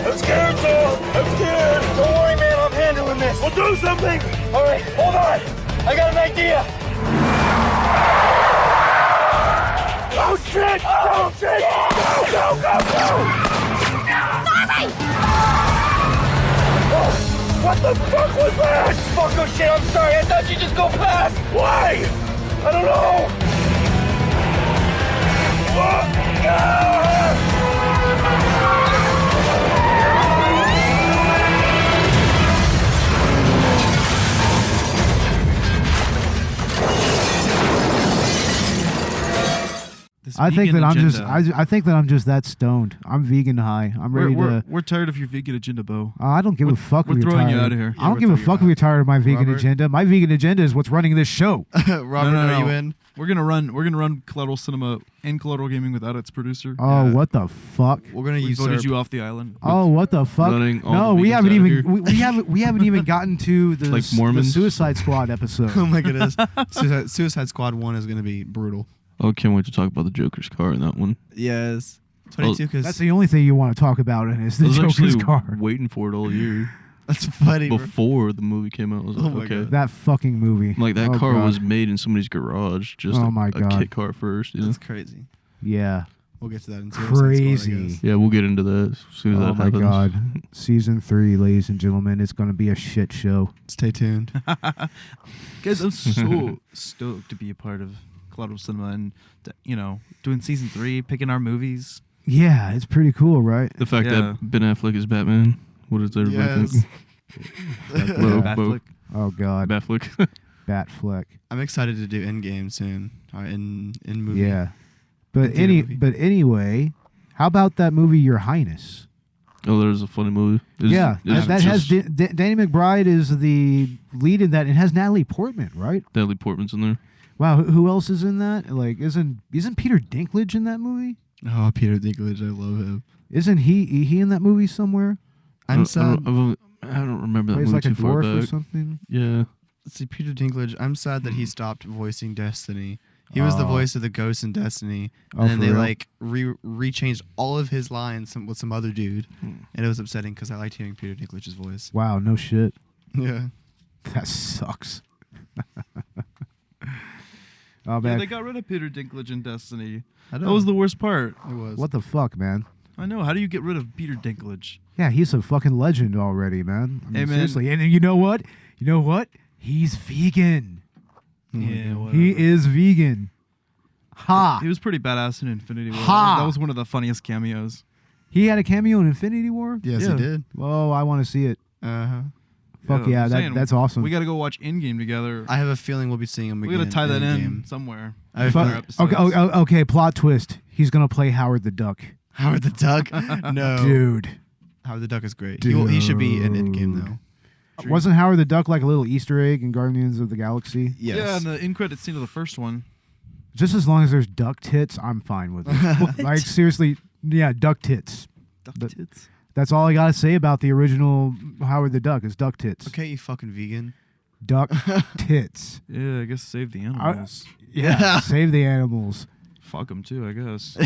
I'm scared. Don't worry, man. I'm handling this. We'll do something. All right, hold on. I got an idea. Oh, shit. Oh, shit. Go. Sorry. Oh, what the fuck was that? Fuck, oh, shit. I'm sorry. I thought you'd just go past. Why? I don't know. What? I think that I'm just that stoned. I'm vegan high. I'm ready to. We're tired of your vegan agenda, Bo. I don't give a fuck. We're if you're throwing you tired. out of here. I don't give a fuck if you're tired of my vegan agenda. My vegan agenda is what's running this show. Robert, No. are you in? We're gonna run Collateral Cinema and Collateral Gaming without its producer. Oh, what the fuck? We're gonna We use voted you off the island. Oh, what the fuck? Running all No, the we vegans haven't out of even here. we haven't even gotten to the, Like the Mormons? Suicide Squad episode. Oh my goodness. Suicide Squad 1 is gonna be brutal. Oh, can't wait to talk about the Joker's car in that one. Yes. 22 because That's the only thing you want to talk about, and it's the I was Joker's actually car. waiting for it all year. That's funny. Before the movie came out, I was like, my okay. God. That fucking movie. Like that Oh, car God. was made in somebody's garage, just Oh, my a God. kit car first. You know? That's crazy. Yeah. We'll get to that in Suicide Squad, I Crazy. guess. Yeah, we'll get into that as soon as Oh that my happens. God. Season 3, ladies and gentlemen, it's going to be a shit show. Stay tuned. Guys, I'm so stoked to be a part of Collateral Cinema and doing season 3, picking our movies. Yeah, it's pretty cool, right? The fact that Ben Affleck is Batman. What does everybody think? Batfleck. Oh God, Batfleck. Batfleck. I'm excited to do Endgame soon. In movie. Yeah, but anyway, how about that movie, Your Highness? Oh, there's a funny movie. That has Danny McBride is the lead in that. It has Natalie Portman, right? Natalie Portman's in there. Wow, who else is in that? Like, isn't Peter Dinklage in that movie? Oh, Peter Dinklage, I love him. Isn't he in that movie somewhere? I'm sad. I don't remember that Plays movie like a too far dwarf or back. something. Yeah. See, Peter Dinklage, I'm sad that he stopped voicing Destiny. He was the voice of the ghost in Destiny, and then for they real? like rechanged all of his lines with some other dude, and it was upsetting because I liked hearing Peter Dinklage's voice. Wow, no shit. Yeah, that sucks. Oh Yeah, man, they got rid of Peter Dinklage in Destiny. I That know. was the worst part. It was. what the fuck, man? I know. How do you get rid of Peter Dinklage? Yeah, he's a fucking legend already, man. I mean, Hey, man. seriously. And you know what? He's vegan. Yeah, whatever. He is vegan. Ha! He was pretty badass in Infinity War. Ha! That was one of the funniest cameos. He had a cameo in Infinity War? Yes, Yeah. he did. Oh, I want to see it. Uh-huh. Fuck yeah, I'm saying, that's awesome. We got to go watch Endgame together. I have a feeling we'll be seeing him We again. got to tie that in Endgame. somewhere. I have Fuck- Other episodes. okay, plot twist. He's going to play Howard the Duck. Howard the Duck? No. Dude. Howard the Duck is great. He should be in Endgame, though. Wasn't Howard the Duck like a little Easter egg in Guardians of the Galaxy? Yes. Yeah, in the end credit scene of the first one. Just as long as there's duck tits, I'm fine with it. Like, seriously, yeah, duck tits. Duck But- tits. That's all I got to say about the original Howard the Duck is duck tits. Okay, you fucking vegan. Duck tits. Yeah, I guess save the animals. Yeah, save the animals. Fuck them too, I guess.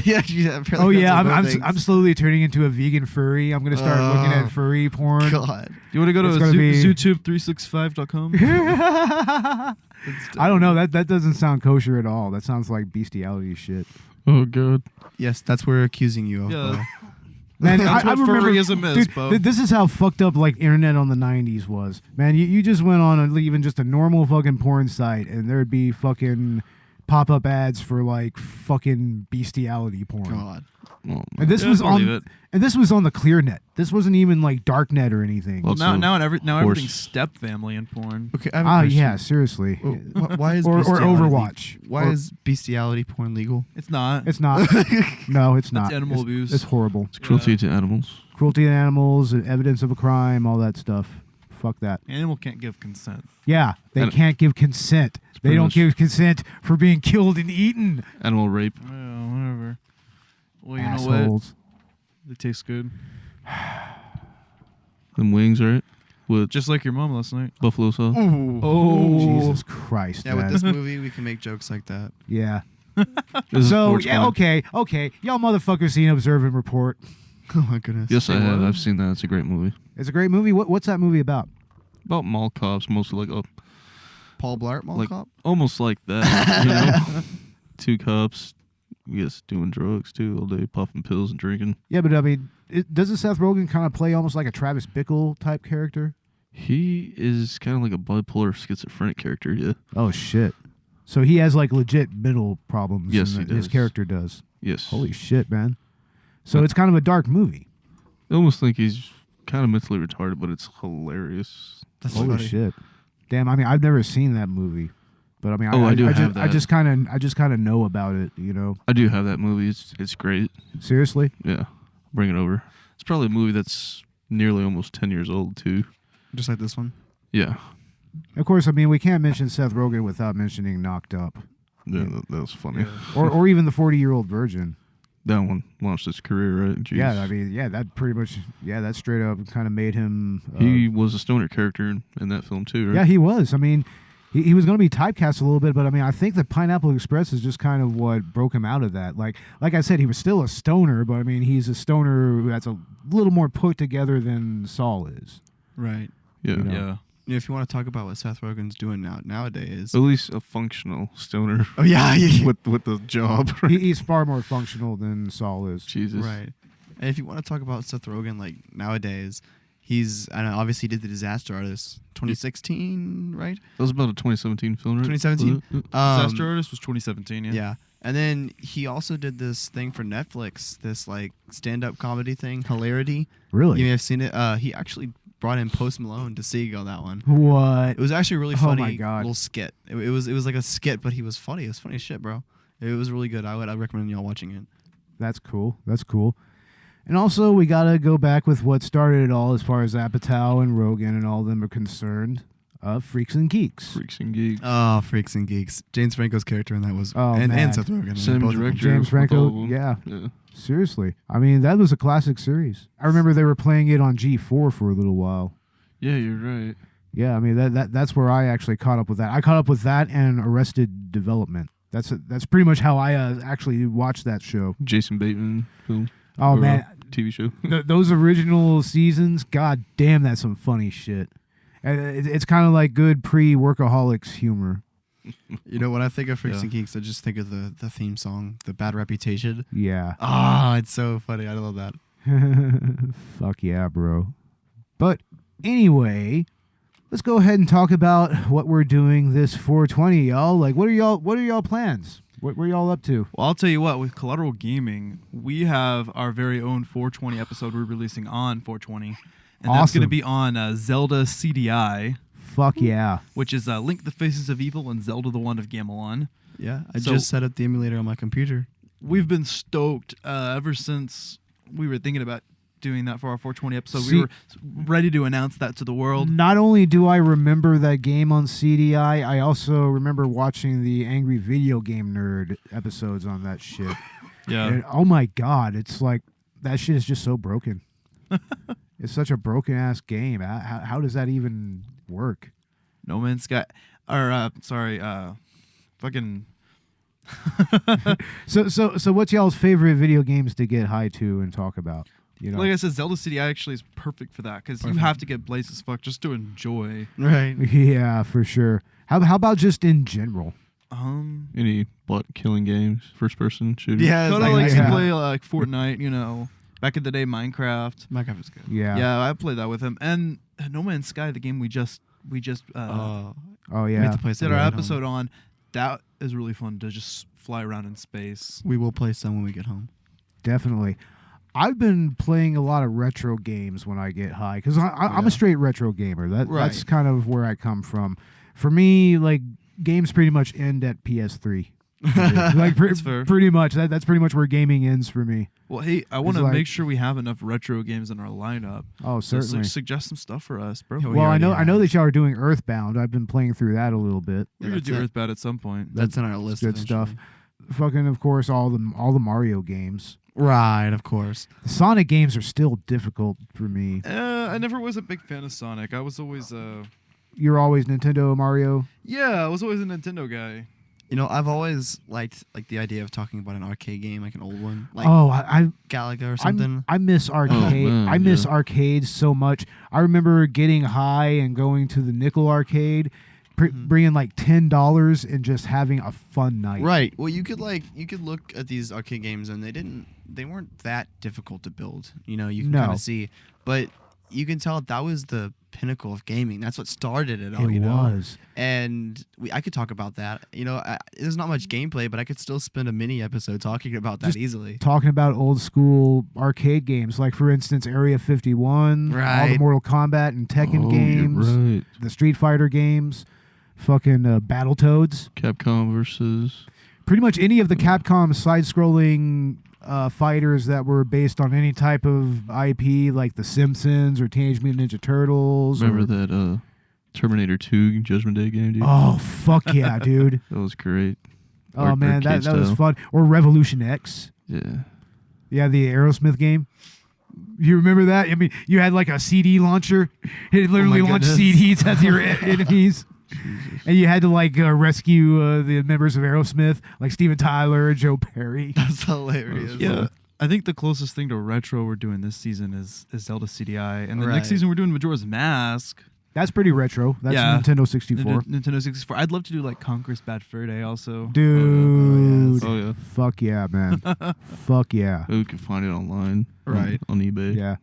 Oh yeah, I'm slowly turning into a vegan furry. I'm gonna start looking at furry porn. God, you want to go to zootube365.com? I don't know. That doesn't sound kosher at all. That sounds like bestiality shit. Oh god. Yes, that's what we're accusing you of. Bo. Man, that's I what remember, furryism is, dude, Bo. this is how fucked up like internet on the 90s was. Man, you just went on even just a normal fucking porn site and there'd be fucking pop-up ads for like fucking bestiality porn. God. Oh, And this was on the ClearNet. This wasn't even like Darknet or anything. Well, now everything's step family in porn. Okay, I have a question. Yeah, seriously. Why is or bestiality Overwatch? Why is bestiality porn legal? It's not. It's not. No, it's not. That's animal abuse. It's horrible. It's cruelty to animals. Cruelty to animals, evidence of a crime, all that stuff. Fuck that. Animal can't give consent. Yeah, they can't give consent. They don't give consent for being killed and eaten. Animal rape. Yeah, whatever. Well, you know Assholes. what? It tastes good. Them wings, right? With Just like your mom last night. buffalo sauce. Ooh. Oh, Jesus Christ. Yeah, man. with this movie, we can make jokes like that. Yeah. This is So, 420. okay. Y'all motherfuckers seen Observe and Report. Oh, my goodness. Yes, I Say have. what? I've seen that. It's a great movie. It's a great movie. What's that movie about? About mall cops, mostly like Paul Blart Mall like Cop? almost like that. You know, 2 cops, I guess, doing drugs too all day, popping pills and drinking. Yeah, but I mean, doesn't Seth Rogen kind of play almost like a Travis Bickle type character? He is kind of like a bipolar schizophrenic character. Yeah. Oh shit. So he has like legit mental problems. Yes, and he his does. character does. Yes. Holy shit, man. So it's kind of a dark movie. I almost think he's kind of mentally retarded, but it's hilarious. That's Holy funny. shit. Damn, I mean, I've never seen that movie. But I mean, Oh, I do have that. I just kind of know about it, you know. I do have that movie. It's great. Seriously? Yeah. Bring it over. It's probably a movie that's nearly almost 10 years old too. Just like this one? Yeah. Of course, I mean, we can't mention Seth Rogen without mentioning Knocked Up. Yeah, that was funny. Or even the 40-Year-Old Virgin. That one launched his career, right? Jeez. Yeah, I mean, that pretty much, that straight up kind of made him. He was a stoner character in that film too, right? Yeah, he was. I mean, he was going to be typecast a little bit, but I mean, I think that Pineapple Express is just kind of what broke him out of that. Like I said, he was still a stoner, but I mean, he's a stoner that's a little more put together than Saul is. Right. Yeah. You know? Yeah. Yeah, if you want to talk about what Seth Rogen's doing nowadays. At least a functional stoner. Oh, yeah. with the job. Right? He's far more functional than Saul is. Jesus. Right. And if you want to talk about Seth Rogen, like nowadays, I know, obviously did The Disaster Artist 2016, right? That was about a 2017 film, right? 2017. Disaster Artist was 2017, yeah. Yeah. And then he also did this thing for Netflix, this like stand-up comedy thing, Hilarity. Really? You may have seen it. He actually brought in Post Malone to sing on that one. What? It was actually a really funny Oh my God. little skit. It was like a skit, but he was funny. It was funny as shit, bro. It was really good. I'd recommend y'all watching it. That's cool. And also, we got to go back with what started it all as far as Apatow and Rogan and all of them are concerned. Freaks and Geeks. Freaks and Geeks. Oh, Freaks and Geeks. James Franco's character in that was... man. and Seth Rogen. Same both of them. director. James with all Franco, of them. yeah. Seriously. I mean, that was a classic series. I remember they were playing it on G4 for a little while. Yeah, you're right. Yeah, I mean, that's where I actually caught up with that. I caught up with that and Arrested Development. That's pretty much how I actually watched that show. Jason Bateman film. Oh, Or, man. TV show. Those original seasons, god damn, that's some funny shit. It's kind of like good pre-Workaholics humor. You know, when I think of Freaks and Geeks, I just think of the theme song, The Bad Reputation. Yeah. Ah, it's so funny. I love that. Fuck yeah, bro. But anyway, let's go ahead and talk about what we're doing this 420, y'all. Like, what are y'all plans? What were y'all up to? Well, I'll tell you what, with Collateral Gaming, we have our very own 420 episode we're releasing on 420. And that's going to be on Zelda CDI. Fuck yeah. Which is Link the Faces of Evil and Zelda the Wand of Gamelon. Yeah, I just set up the emulator on my computer. We've been stoked ever since we were thinking about doing that for our 420 episode. We were ready to announce that to the world. Not only do I remember that game on CDI, I also remember watching the Angry Video Game Nerd episodes on that shit. Yeah. And, oh my God, it's like, that shit is just so broken. It's such a broken-ass game. How does that even work? No Man's Sky. Or, fucking So what's y'all's favorite video games to get high to and talk about? You know, Like I said, Zelda City actually is perfect for that because you have to get blazed as fuck just to enjoy. Right. Yeah, for sure. How about just in general? Any butt killing games, first person shooter. Yeah, Kodo like, likes to yeah. play like Fortnite, you know. Back in the day, Minecraft. Minecraft is good. Yeah. Yeah, I played that with him. And No Man's Sky, the game we just Oh We yeah. have to play did some our at home. episode on. That is really fun to just fly around in space. We will play some when we get home. Definitely. I've been playing a lot of retro games when I get high because I'm a straight retro gamer. That's Right. kind of where I come from. For me, like games pretty much end at PS3. Like That's fair. pretty much that's pretty much where gaming ends for me. Well, hey, I want to like- make sure we have enough retro games in our lineup. Oh, So certainly. suggest some stuff for us, bro. Yeah, Well, I know already that y'all are doing Earthbound. I've been playing through that a little bit. We're gonna do Earthbound at some point. That's in our list. Good stuff. eventually. Fucking, of course, all the Mario games. Right, of course. The Sonic games are still difficult for me. I never was a big fan of Sonic. I was always You're always Nintendo Mario. I was always a Nintendo guy. You know, I've always liked like the idea of talking about an arcade game, like an old one, like Oh, I Galaga or something. I miss arcade. man, I miss yeah. arcades so much. I remember getting high and going to the nickel arcade, bringing like $10 and just having a fun night. Right. Well, you could look at these arcade games and they weren't that difficult to build. You know, you can kind No. of see, but you can tell that was the pinnacle of gaming. That's what started it all. It you know? was. And I could talk about that. You know, there's not much gameplay, but I could still spend a mini episode talking about that Just easily. Talking about old school arcade games, like for instance, Area 51, all the Right. Mortal Kombat and Tekken Oh, games, you're right. the Street Fighter games, fucking Battletoads. Capcom versus. Pretty much any of the Capcom side-scrolling fighters that were based on any type of IP, like The Simpsons or Teenage Mutant Ninja Turtles. Remember or, that Terminator 2 Judgment Day game, dude? Oh, fuck yeah, dude. That was great. Oh, man, that Arcade was style. fun. Or Revolution X. Yeah. Yeah, the Aerosmith game. You remember that? I mean, you had like a CD launcher. It literally launched goodness. CDs at your enemies. And you had to like rescue the members of Aerosmith, like Steven Tyler, Joe Perry. That's hilarious. Yeah. I think the closest thing to retro we're doing this season is Zelda CDI. And the Right. next season we're doing Majora's Mask. That's pretty retro. That's Yeah. Nintendo 64. Nintendo 64. I'd love to do like Conquer's Bad Fur Day also. Dude. Oh, yeah. Fuck yeah, man. Fuck yeah. We can find it online. Right. On eBay. Yeah.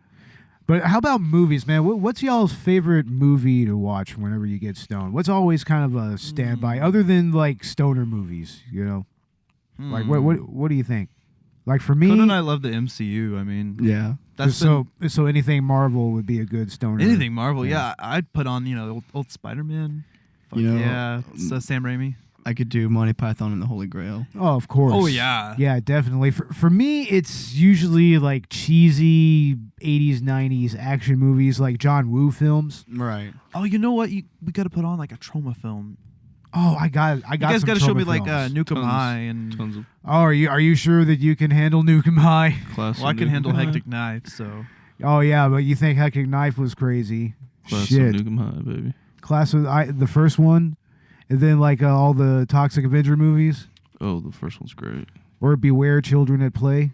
But how about movies, man? What's y'all's favorite movie to watch whenever you get stoned? What's always kind of a standby, other than like stoner movies, you know? Like what do you think? Like for me, Conan and I love the MCU. I mean, Yeah. that's so anything Marvel would be a good stoner. anything Marvel. Yeah, I'd put on old Spider-Man. Fuck You know, yeah, it's, Sam Raimi. I could do Monty Python and the Holy Grail. Oh, of course. Oh, yeah. Yeah, definitely. For me, it's usually like cheesy 80s, 90s action movies like John Woo films. Right. Oh, you know what? We got to put on like a trauma film. Oh, I got. You guys some got to show me trauma like films. Nukem Tons. High and. Tons of Oh, are you sure that you can handle Nukem High? class. Well, I can handle Hectic Knife, so. Oh yeah, but you think Hectic Knife was crazy? Class Shit. of Nukem High, baby. Class of the first one, and then like all the Toxic Avenger movies, Oh, the first one's great. or Beware Children at Play.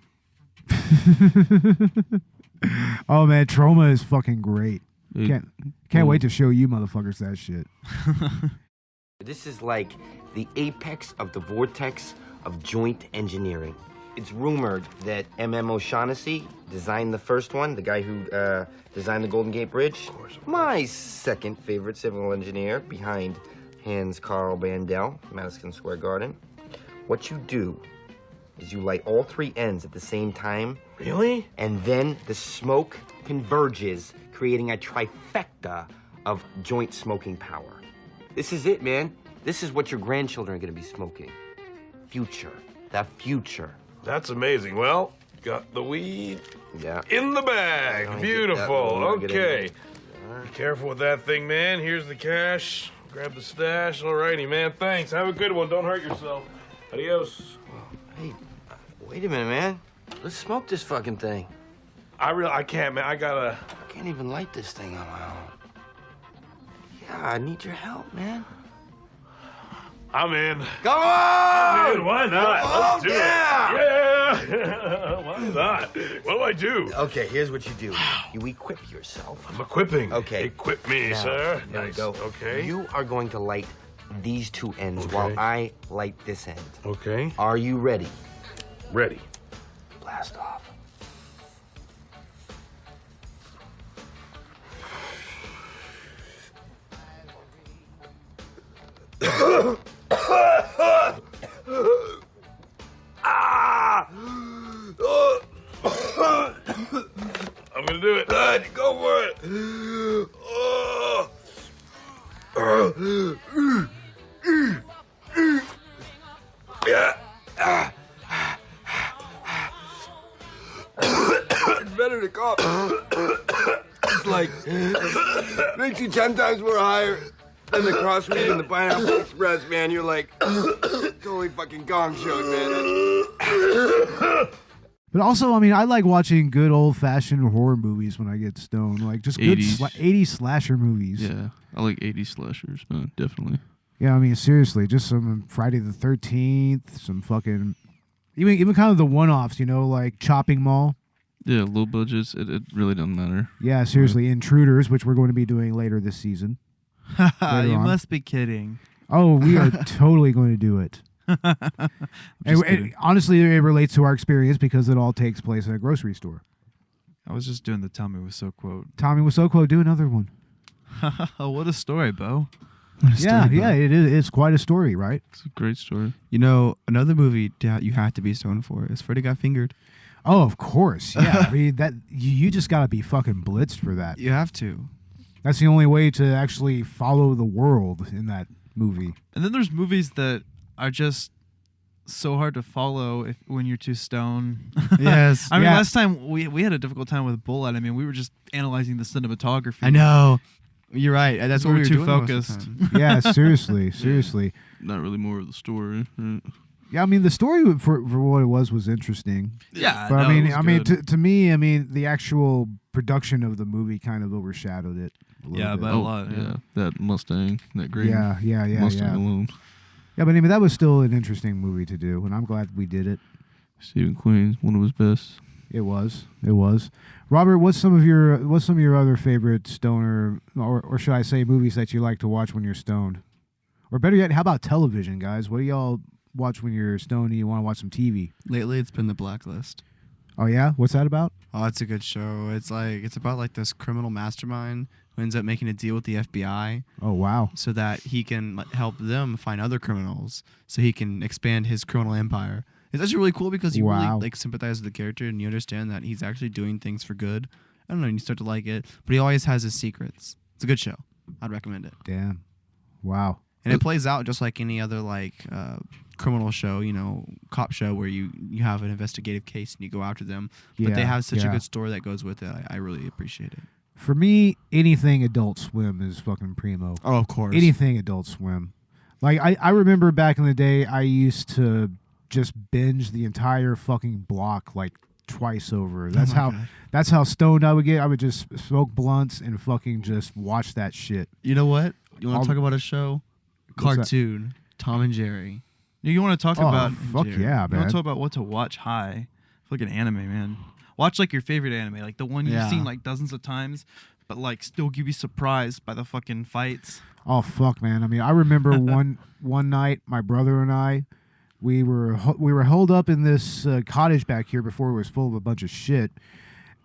Oh man, Trauma is fucking great. Can't wait to show you motherfuckers that shit. This is like the apex of the vortex of joint engineering. It's rumored that M.M. O'Shaughnessy designed the first one, the guy who designed the Golden Gate Bridge. Of course. My second favorite civil engineer behind Hans Carl Bandel, Madison Square Garden. What you do is you light all three ends at the same time. Really? And then the smoke converges, creating a trifecta of joint smoking power. This is it, man. This is what your grandchildren are gonna be smoking. Future. The future. That's amazing. Well, got the weed Yeah. in the I bag. don't Beautiful. get that. I'll get Okay. it. Be careful with that thing, man. Here's the cash. Grab the stash. Alrighty, man. Thanks. Have a good one. Don't hurt yourself. Adios. Hey, wait a minute, man. Let's smoke this fucking thing. I can't, man. I can't even light this thing on my own. Yeah, I need your help, man. I'm in. Come on! I'm in. Why not? Let's do yeah! it. Yeah. Why not? What do I do? Okay, here's what you do. You equip yourself. I'm equipping. Okay. Equip me, Now, sir. Here we Nice. go. Okay. You are going to light these two ends Okay. while I light this end. Okay. Are you ready? Ready. Blast off. I'm gonna do it. Go for it. Yeah. It's better to cough. It's like makes you 10 times more higher than the crossfeed and the Pineapple Express, man. You're like totally fucking gong showed, man. But also, I mean, I like watching good old-fashioned horror movies when I get stoned. Like, just good 80s. 80s slasher movies. Yeah, I like 80s slashers, man. Definitely. Yeah, I mean, seriously, just some Friday the 13th, some fucking... Even kind of the one-offs, you know, like Chopping Mall. Yeah, low budgets. It really doesn't matter. Yeah, seriously, Intruders, which we're going to be doing later this season. You on. must be kidding. Oh, we are totally going to do it. Honestly, it relates to our experience because it all takes place at a grocery store. I was just doing the Tommy Wiseau quote. Tommy Wiseau, do another one. What a story, Bo. Yeah, it is. It's quite a story, right? It's a great story. You know, another movie that you have to be stoned for is Freddy Got Fingered. Oh, of course. Yeah, I mean that you just gotta be fucking blitzed for that. You have to. That's the only way to actually follow the world in that movie. And then there's movies that are just so hard to follow when you're too stoned. Yes. I mean, Yeah. last time we had a difficult time with Bullet. I mean, we were just analyzing the cinematography. I know. You're right. That's what We we were were too doing most of the focused. time. Yeah, seriously. Not really more of the story. Right? Yeah, I mean the story for what it was interesting. Yeah, but no, I mean, it was good. to me, I mean the actual production of the movie kind of overshadowed it. A little Yeah, bit. but a lot. Yeah, that Mustang, that green Yeah, Mustang yeah. alone. Yeah, but I mean that was still an interesting movie to do, and I'm glad we did it. Stephen Queen's one of his best. It was. Robert, what's some of your other favorite stoner, or should I say, movies that you like to watch when you're stoned? Or better yet, how about television, guys? What do y'all watch when you're stoned and you want to watch some TV? Lately, it's been The Blacklist. Oh yeah, what's that about? Oh, it's a good show. It's about like this criminal mastermind who ends up making a deal with the FBI. Oh wow. So that he can help them find other criminals, so he can expand his criminal empire. It's actually really cool because you Wow. really sympathize with the character and you understand that he's actually doing things for good. I don't know, and you start to like it, but he always has his secrets. It's a good show. I'd recommend it. Damn. Wow. And it plays out just like any other criminal show, cop show where you have an investigative case and you go after them. But they Yeah, have such a yeah. good story that goes with it. I really appreciate it. For me, anything Adult Swim is fucking primo. Oh, of course. Anything Adult Swim. Like I remember back in the day, I used to just binge the entire fucking block like twice over. That's that's how stoned I would get. I would just smoke blunts and fucking just watch that shit. You know what? You want I'll- to talk about a show? What's that? Cartoon. Tom and Jerry. You want to talk Oh, about? fuck Jerry. yeah, You man. want to talk about what to watch high? Fucking anime, man. Watch like your favorite anime, like the one you've Yeah. seen like dozens of times, but like still give you surprised by the fucking fights. Oh fuck, man! I mean, I remember one night, my brother and I, we were holed up in this cottage back here before it was full of a bunch of shit,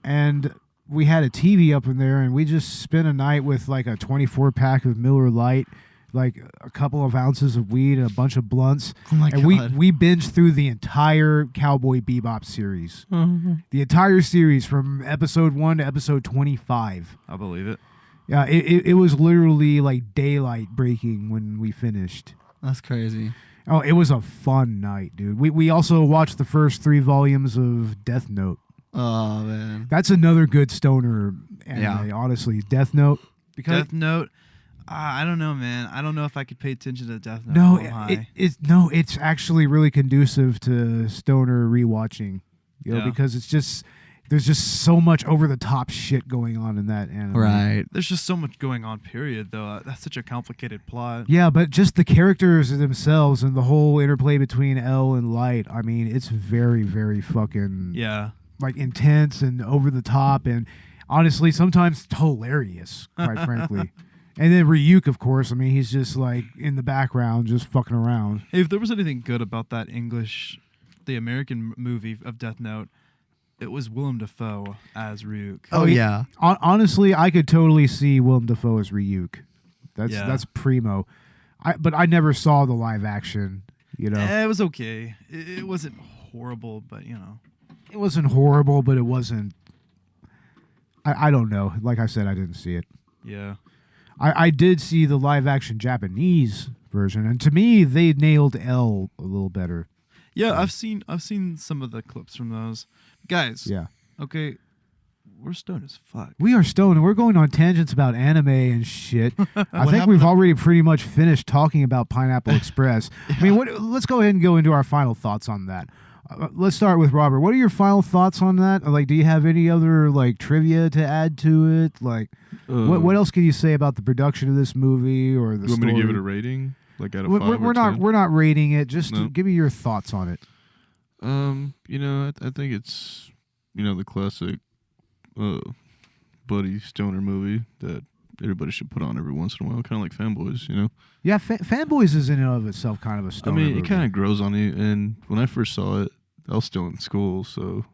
and we had a TV up in there, and we just spent a night with like a 24-pack of Miller Lite, like a couple of ounces of weed and a bunch of blunts. Oh my and God. we binged through the entire Cowboy Bebop series, the entire series from episode 1 to episode 25. I believe it. Yeah, it was literally like daylight breaking when we finished. That's crazy. Oh, it was a fun night, dude. We also watched the first 3 volumes of Death Note. Oh, man. That's another good stoner anime, Yeah. honestly. Death Note. Because Death Note. I don't know, man. I don't know if I could pay attention to Death Note. no, real high. it's actually really conducive to stoner rewatching. You know, Yeah. because it's just there's just so much over the top shit going on in that anime. Right. There's just so much going on. Period. Though that's such a complicated plot. Yeah, but just the characters themselves and the whole interplay between L and Light. I mean, it's very, very fucking like intense and over the top, and honestly, sometimes hilarious. Quite frankly. And then Ryuk, of course. I mean, he's just like in the background, just fucking around. Hey, if there was anything good about that the American movie of Death Note, it was Willem Dafoe as Ryuk. Oh yeah. Honestly, I could totally see Willem Dafoe as Ryuk. That's primo. But I never saw the live action. You know, it was okay. It wasn't horrible, but it wasn't horrible, but it wasn't. I don't know. Like I said, I didn't see it. Yeah. I did see the live action Japanese version, and to me, they nailed L a little better. Yeah, I've seen some of the clips from those guys. Yeah. Okay, we're stoned as fuck. We are stoned, and we're going on tangents about anime and shit. I think happened we've to- already pretty much finished talking about Pineapple Express. I mean, let's go ahead and go into our final thoughts on that. Let's start with Robert. What are your final thoughts on that? Like, do you have any other like trivia to add to it? Like, what else can you say about the production of this movie or the You want story? me to give it a rating? Like out of 5 we're or not 10? we're not rating it. Just No. give me your thoughts on it. I think it's the classic buddy stoner movie that everybody should put on every once in a while, kind of like Fanboys, Yeah, Fanboys is in and of itself kind of a stoner movie. it kind of grows on you. And when I first saw it, I was still in school, so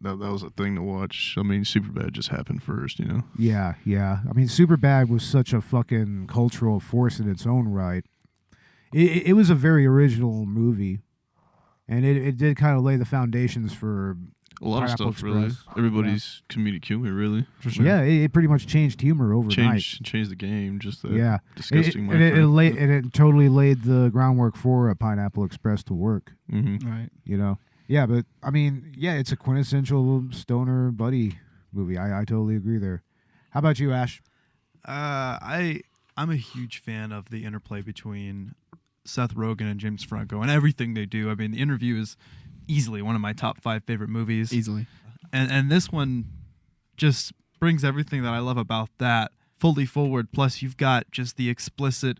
that was a thing to watch. I mean, Superbad just happened first, Yeah. I mean, Superbad was such a fucking cultural force in its own right. It was a very original movie, and it did kind of lay the foundations for A lot Pineapple of stuff, really. Express. Everybody's comedic humor, really. For sure. Yeah, it pretty much changed humor overnight. Changed the game. Just that Yeah, disgusting. it totally laid the groundwork for a Pineapple Express to work. Mm-hmm. Right. Yeah, but I mean, it's a quintessential stoner buddy movie. I totally agree there. How about you, Ash? I'm a huge fan of the interplay between Seth Rogen and James Franco and everything they do. I mean, The Interview is easily one of my top 5 favorite movies. Easily. And this one just brings everything that I love about that fully forward. Plus, you've got just the explicit,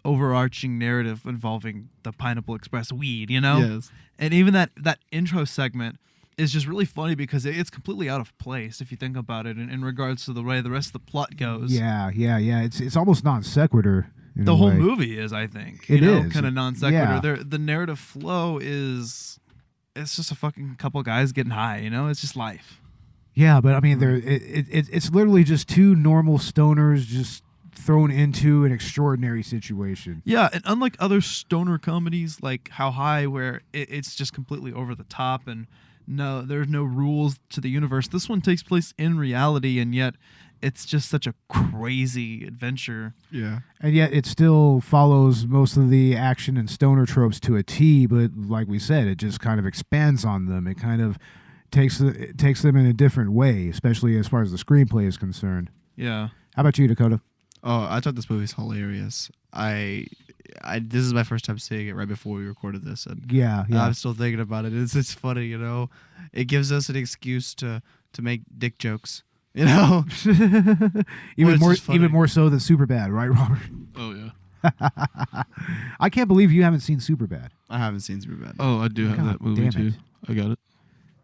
overarching narrative involving the Pineapple Express weed, Yes. And even that intro segment is just really funny because it's completely out of place if you think about it in regards to the way the rest of the plot goes. Yeah. It's almost non sequitur. The whole movie is, I think, It is. kind of non sequitur. Yeah. The narrative flow it's just a fucking couple guys getting high. It's just life. Yeah, but I mean, it's literally just two normal stoners just thrown into an extraordinary situation. Yeah, and unlike other stoner comedies like How High, where it's just completely over the top and there's no rules to the universe, this one takes place in reality, and yet it's just such a crazy adventure. Yeah. And yet it still follows most of the action and stoner tropes to a T, but like we said, it just kind of expands on them. It kind of takes them in a different way, especially as far as the screenplay is concerned. Yeah. How about you, Dakota? Oh, I thought this movie's hilarious. This is my first time seeing it right before we recorded this, and Yeah. I'm still thinking about it. It's funny, It gives us an excuse to make dick jokes, even Well, it's more so than Superbad, right, Robert? Oh yeah. I can't believe you haven't seen Superbad. I haven't seen Superbad. Oh, I do have God that movie damn too. it. I got it.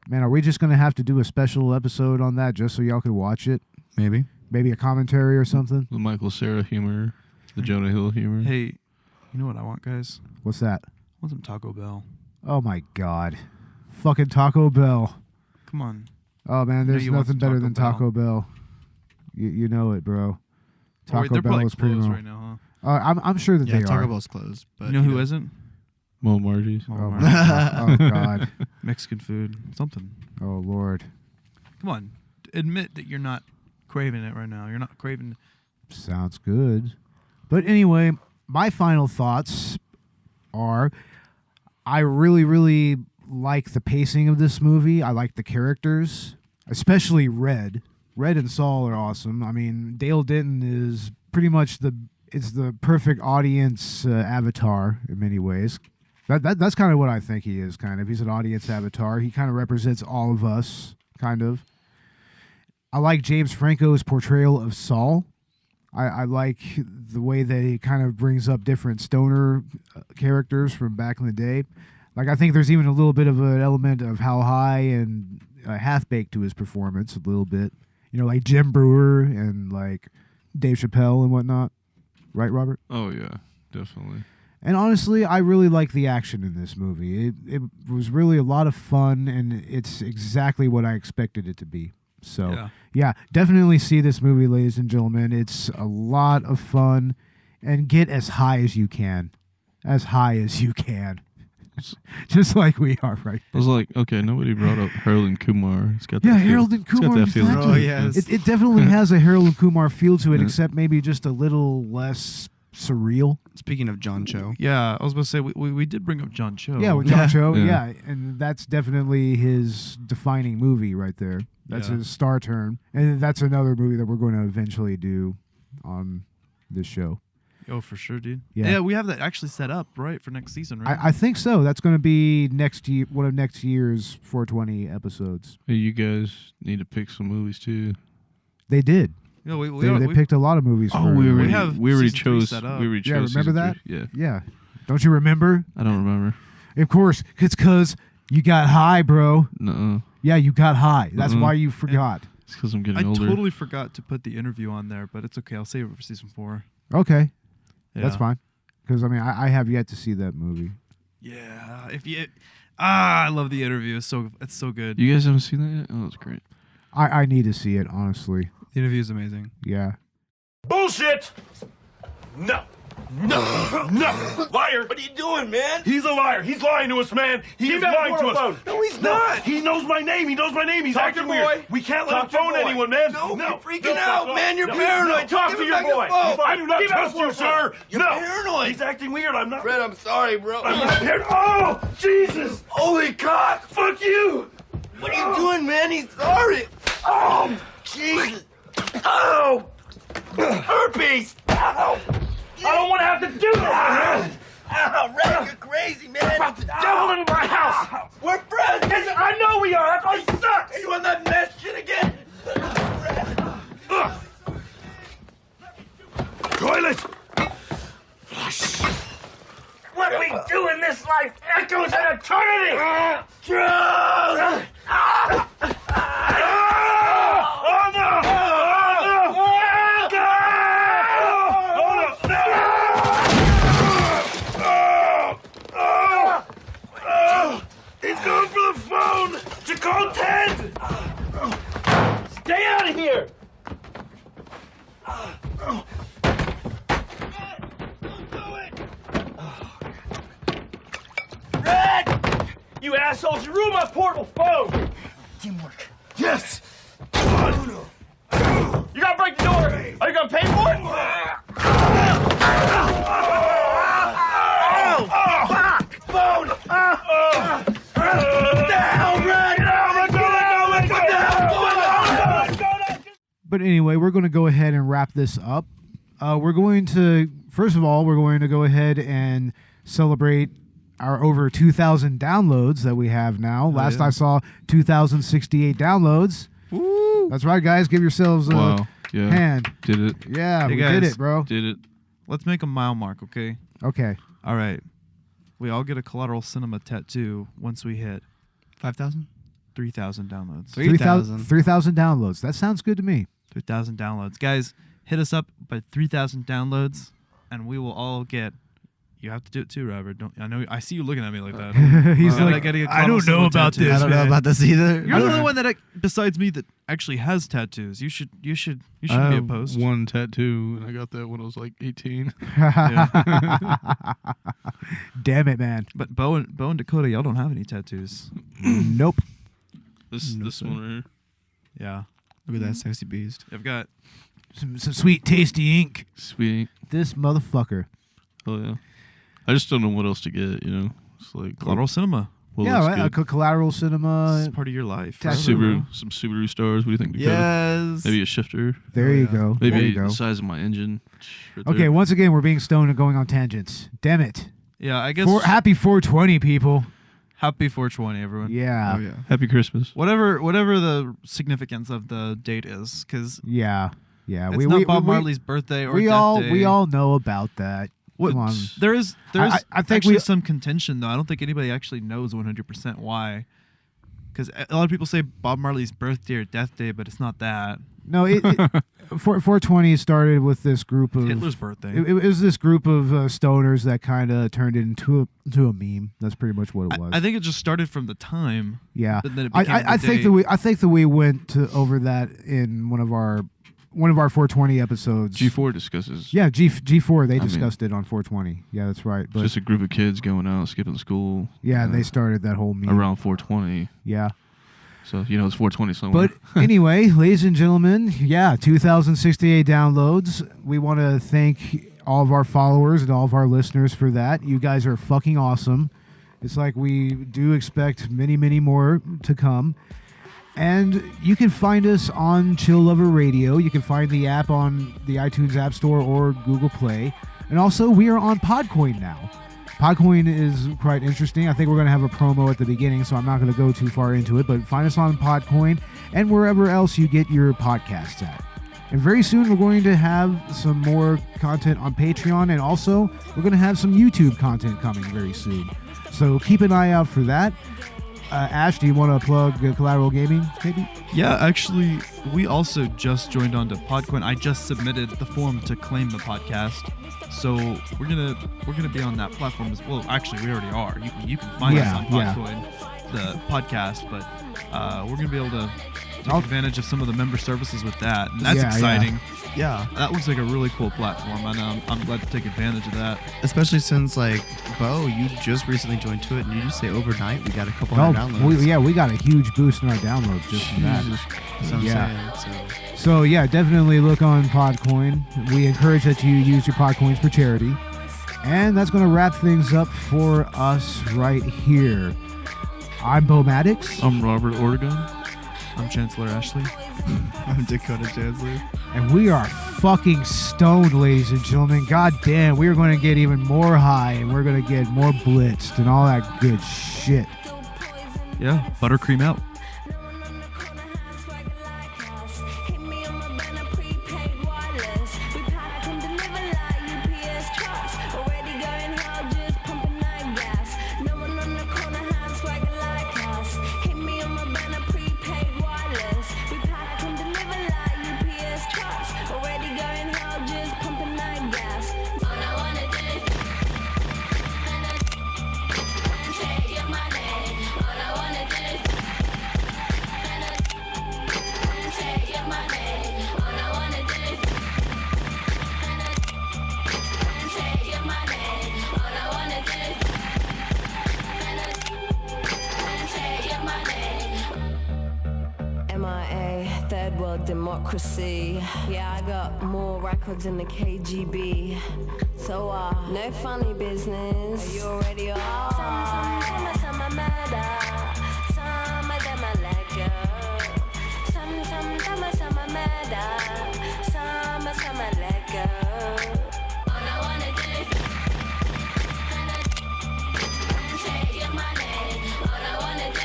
Man, are we just gonna have to do a special episode on that just so y'all could watch it? Maybe a commentary or something. The Michael Cera humor, the Jonah Hill humor. Hey, you know what I want, guys? What's that? I want some Taco Bell. Oh my God, fucking Taco Bell. Come on. Oh man, there's you want nothing some better Taco than Bell. Taco Bell. You know it, bro. Oh, wait, Taco they're Bell probably is pretty closed low. right now, I'm sure that yeah, they Taco are. Bell's closed. But You know who isn't? Mo Margie's. Oh my God. Oh God. Mexican food. Something. Oh Lord. Come on. Admit that you're not craving it right now. You're not craving. Sounds good. But anyway, my final thoughts are I really, really like the pacing of this movie. I like the characters, especially Red. Red and Saul are awesome. I mean, Dale Denton is pretty much the perfect audience avatar in many ways. That's kind of what I think he is, kind of. He's an audience avatar. He kind of represents all of us, kind of. I like James Franco's portrayal of Saul. I like the way that he kind of brings up different stoner characters from back in the day. Like, I think there's even a little bit of an element of How High and Half-Baked to his performance, a little bit. You know, like Jim Brewer and like Dave Chappelle and whatnot. Right, Robert? Oh, yeah, definitely. And honestly, I really like the action in this movie. It was really a lot of fun, and it's exactly what I expected it to be. So, yeah, definitely see this movie, ladies and gentlemen. It's a lot of fun, and get as high as you can. As high as you can. Just like we are right I was like, okay, nobody brought up Harold and Kumar. It's got that Harold and It's got Kumar. that feeling. Exactly. Oh, yes. It definitely has a Harold and Kumar feel to it, except maybe just a little less surreal. Speaking of John Cho. Yeah, I was going to say, we did bring up John Cho. Yeah, with John Cho, yeah. And that's definitely his defining movie right there. That's his star turn. And that's another movie that we're going to eventually do on this show. Oh, for sure, dude. Yeah. Yeah, we have that actually set up, right, for next season, right? I think so. That's going to be next year, one of next year's 420 episodes. Hey, you guys need to pick some movies, too. They did. Yeah, they picked a lot of movies. Oh, for we already season chose. set up. We already chose. remember season that? 3. Yeah. Yeah. Don't you remember? I don't remember. Of course. It's because you got high, bro. No. Yeah, you got high. That's why you forgot. It's because I'm getting older. I totally forgot to put the interview on there, but it's okay. I'll save it for season 4. Okay. Yeah. That's fine. Because, I mean, I have yet to see that movie. Yeah. I love the interview. It's so good. You guys haven't seen that yet? Oh, that's great. I need to see it, honestly. The interview is amazing. Yeah. Bullshit! No. Liar! What are you doing, man? He's a liar. He's lying to us, man. He's lying to us. No, he's not. He knows my name. He knows my name. He's Talk acting to your weird. boy. We can't let him Talk to your phone boy. anyone, man. No, no. you're freaking out, man. You're paranoid. Talk Give to him your back your boy. phone. I do not Give him trust your you, phone. sir. You're no. paranoid. He's acting weird. I'm not. Fred, I'm sorry, bro. I'm not scared. Oh, Jesus. Holy cock. Fuck you. What are you doing, man? He's sorry. Oh, Jesus. Oh. Herpes. Ow. I don't want to have to do this. Ow, Red, you're crazy, man. About the devil in my house. We're friends. I know we are. That's why he sucks. Are you on that mess shit again? Toilet. Flush. What we do in this life echoes in eternity. Drugs. Oh no! He's going for the phone to call Ted! Stay out of here! Red! You assholes, you ruined my portable phone! Teamwork. Yes! You gotta break the door! Are you gonna pay for it? Phone! Down, Red! But anyway, we're going to go ahead and wrap this up. We're going to, first of all, we're going to go ahead and celebrate our over 2,000 downloads that we have now. Last I saw 2,068 downloads. Woo! That's right, guys. Give yourselves a hand. Did it. Yeah, Hey, we guys. did it, bro. Did it. Let's make a mile mark, okay? Okay. All right. We all get a Collateral Cinema tattoo once we hit 5,000? 3,000 downloads. 3,000 downloads. That sounds good to me. 3,000 downloads. Guys, hit us up by 3,000 downloads, and we will all get... You have to do it too, Robert. I see you looking at me like that. He's like, I don't know about this. I don't know about this either. You're the only one that, besides me, that actually has tattoos. You should be opposed. One tattoo, and I got that when I was like 18. Damn it, man. But Bo and Dakota, y'all don't have any tattoos. Nope. This one right here. Yeah. Look at that sexy beast. I've got some sweet, tasty ink. Sweet ink. This motherfucker. Oh, yeah. I just don't know what else to get, you know? It's like Collateral Cinema. Well, yeah, right. Collateral Cinema. It's part of your life. Some Subaru stars. What do you think, Dakota? Yes. Maybe a shifter. There you go. Maybe there you go. the size of my engine. Right Okay, there. once again, we're being stoned and going on tangents. Damn it. Yeah, I guess... Happy 420, people. Happy 420, everyone. Yeah. Oh yeah. Happy Christmas. Whatever the significance of the date is, because Yeah. it's not Bob Marley's birthday or death day. We all know about that. What, Come on. There's I think actually some contention, though. I don't think anybody actually knows 100% why. Because a lot of people say Bob Marley's birthday or death day, but it's not that. No, 420 started with this group of Hitler's birthday. It was this group of stoners that kind of turned it into a meme. That's pretty much what it was. I think it just started from the time. Yeah, but then it became I think that we went over that in one of our 420 episodes. G4 discusses. Yeah, G4 they discussed it on 420. Yeah, that's right. But just a group of kids going out skipping school. Yeah, they started that whole meme around 420. Yeah. So, it's 420 somewhere. But anyway, ladies and gentlemen, 2,068 downloads. We want to thank all of our followers and all of our listeners for that. You guys are fucking awesome. It's like we do expect many, many more to come. And you can find us on Chill Lover Radio. You can find the app on the iTunes App Store or Google Play. And also, we are on Podcoin now. Podcoin is quite interesting. I think we're going to have a promo at the beginning, so I'm not going to go too far into it. But find us on Podcoin and wherever else you get your podcasts at. And very soon, we're going to have some more content on Patreon. And also, we're going to have some YouTube content coming very soon. So keep an eye out for that. Ash, do you want to plug Collateral Gaming, maybe? Yeah, actually, we also just joined onto Podcoin. I just submitted the form to claim the podcast, so we're gonna be on that platform as well. Actually, we already are. You can find us on Podcoin, the podcast, but we're gonna be able to take advantage of some of the member services with that, and that's exciting. Yeah, that looks like a really cool platform, and I'm glad to take advantage of that. Especially since, like, Bo, you just recently joined to it, and you say overnight we got a couple hundred downloads. We got a huge boost in our downloads just from that. That's what I'm saying. So definitely look on Podcoin. We encourage that you use your Podcoins for charity. And that's going to wrap things up for us right here. I'm Bo Maddox. I'm Robert Oregon. I'm Chancellor Ashley. I'm Dakota Chancellor. And we are fucking stoned, ladies and gentlemen. God damn, we are going to get even more high, and we're going to get more blitzed and all that good shit. Yeah, buttercream out. Democracy. Yeah, I got more records in the KGB. So, no funny business. Are you already on? Some I murder. Some of them I let go. Some I murder. Some I let go. All I wanna do is say your money. All I wanna do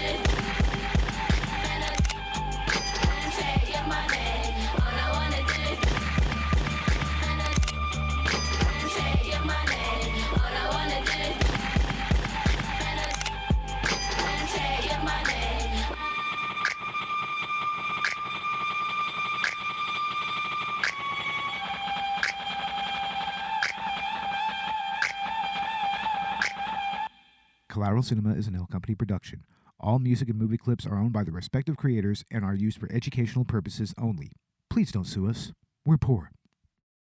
Collateral Cinema is an L Company production. All music and movie clips are owned by the respective creators and are used for educational purposes only. Please don't sue us. We're poor.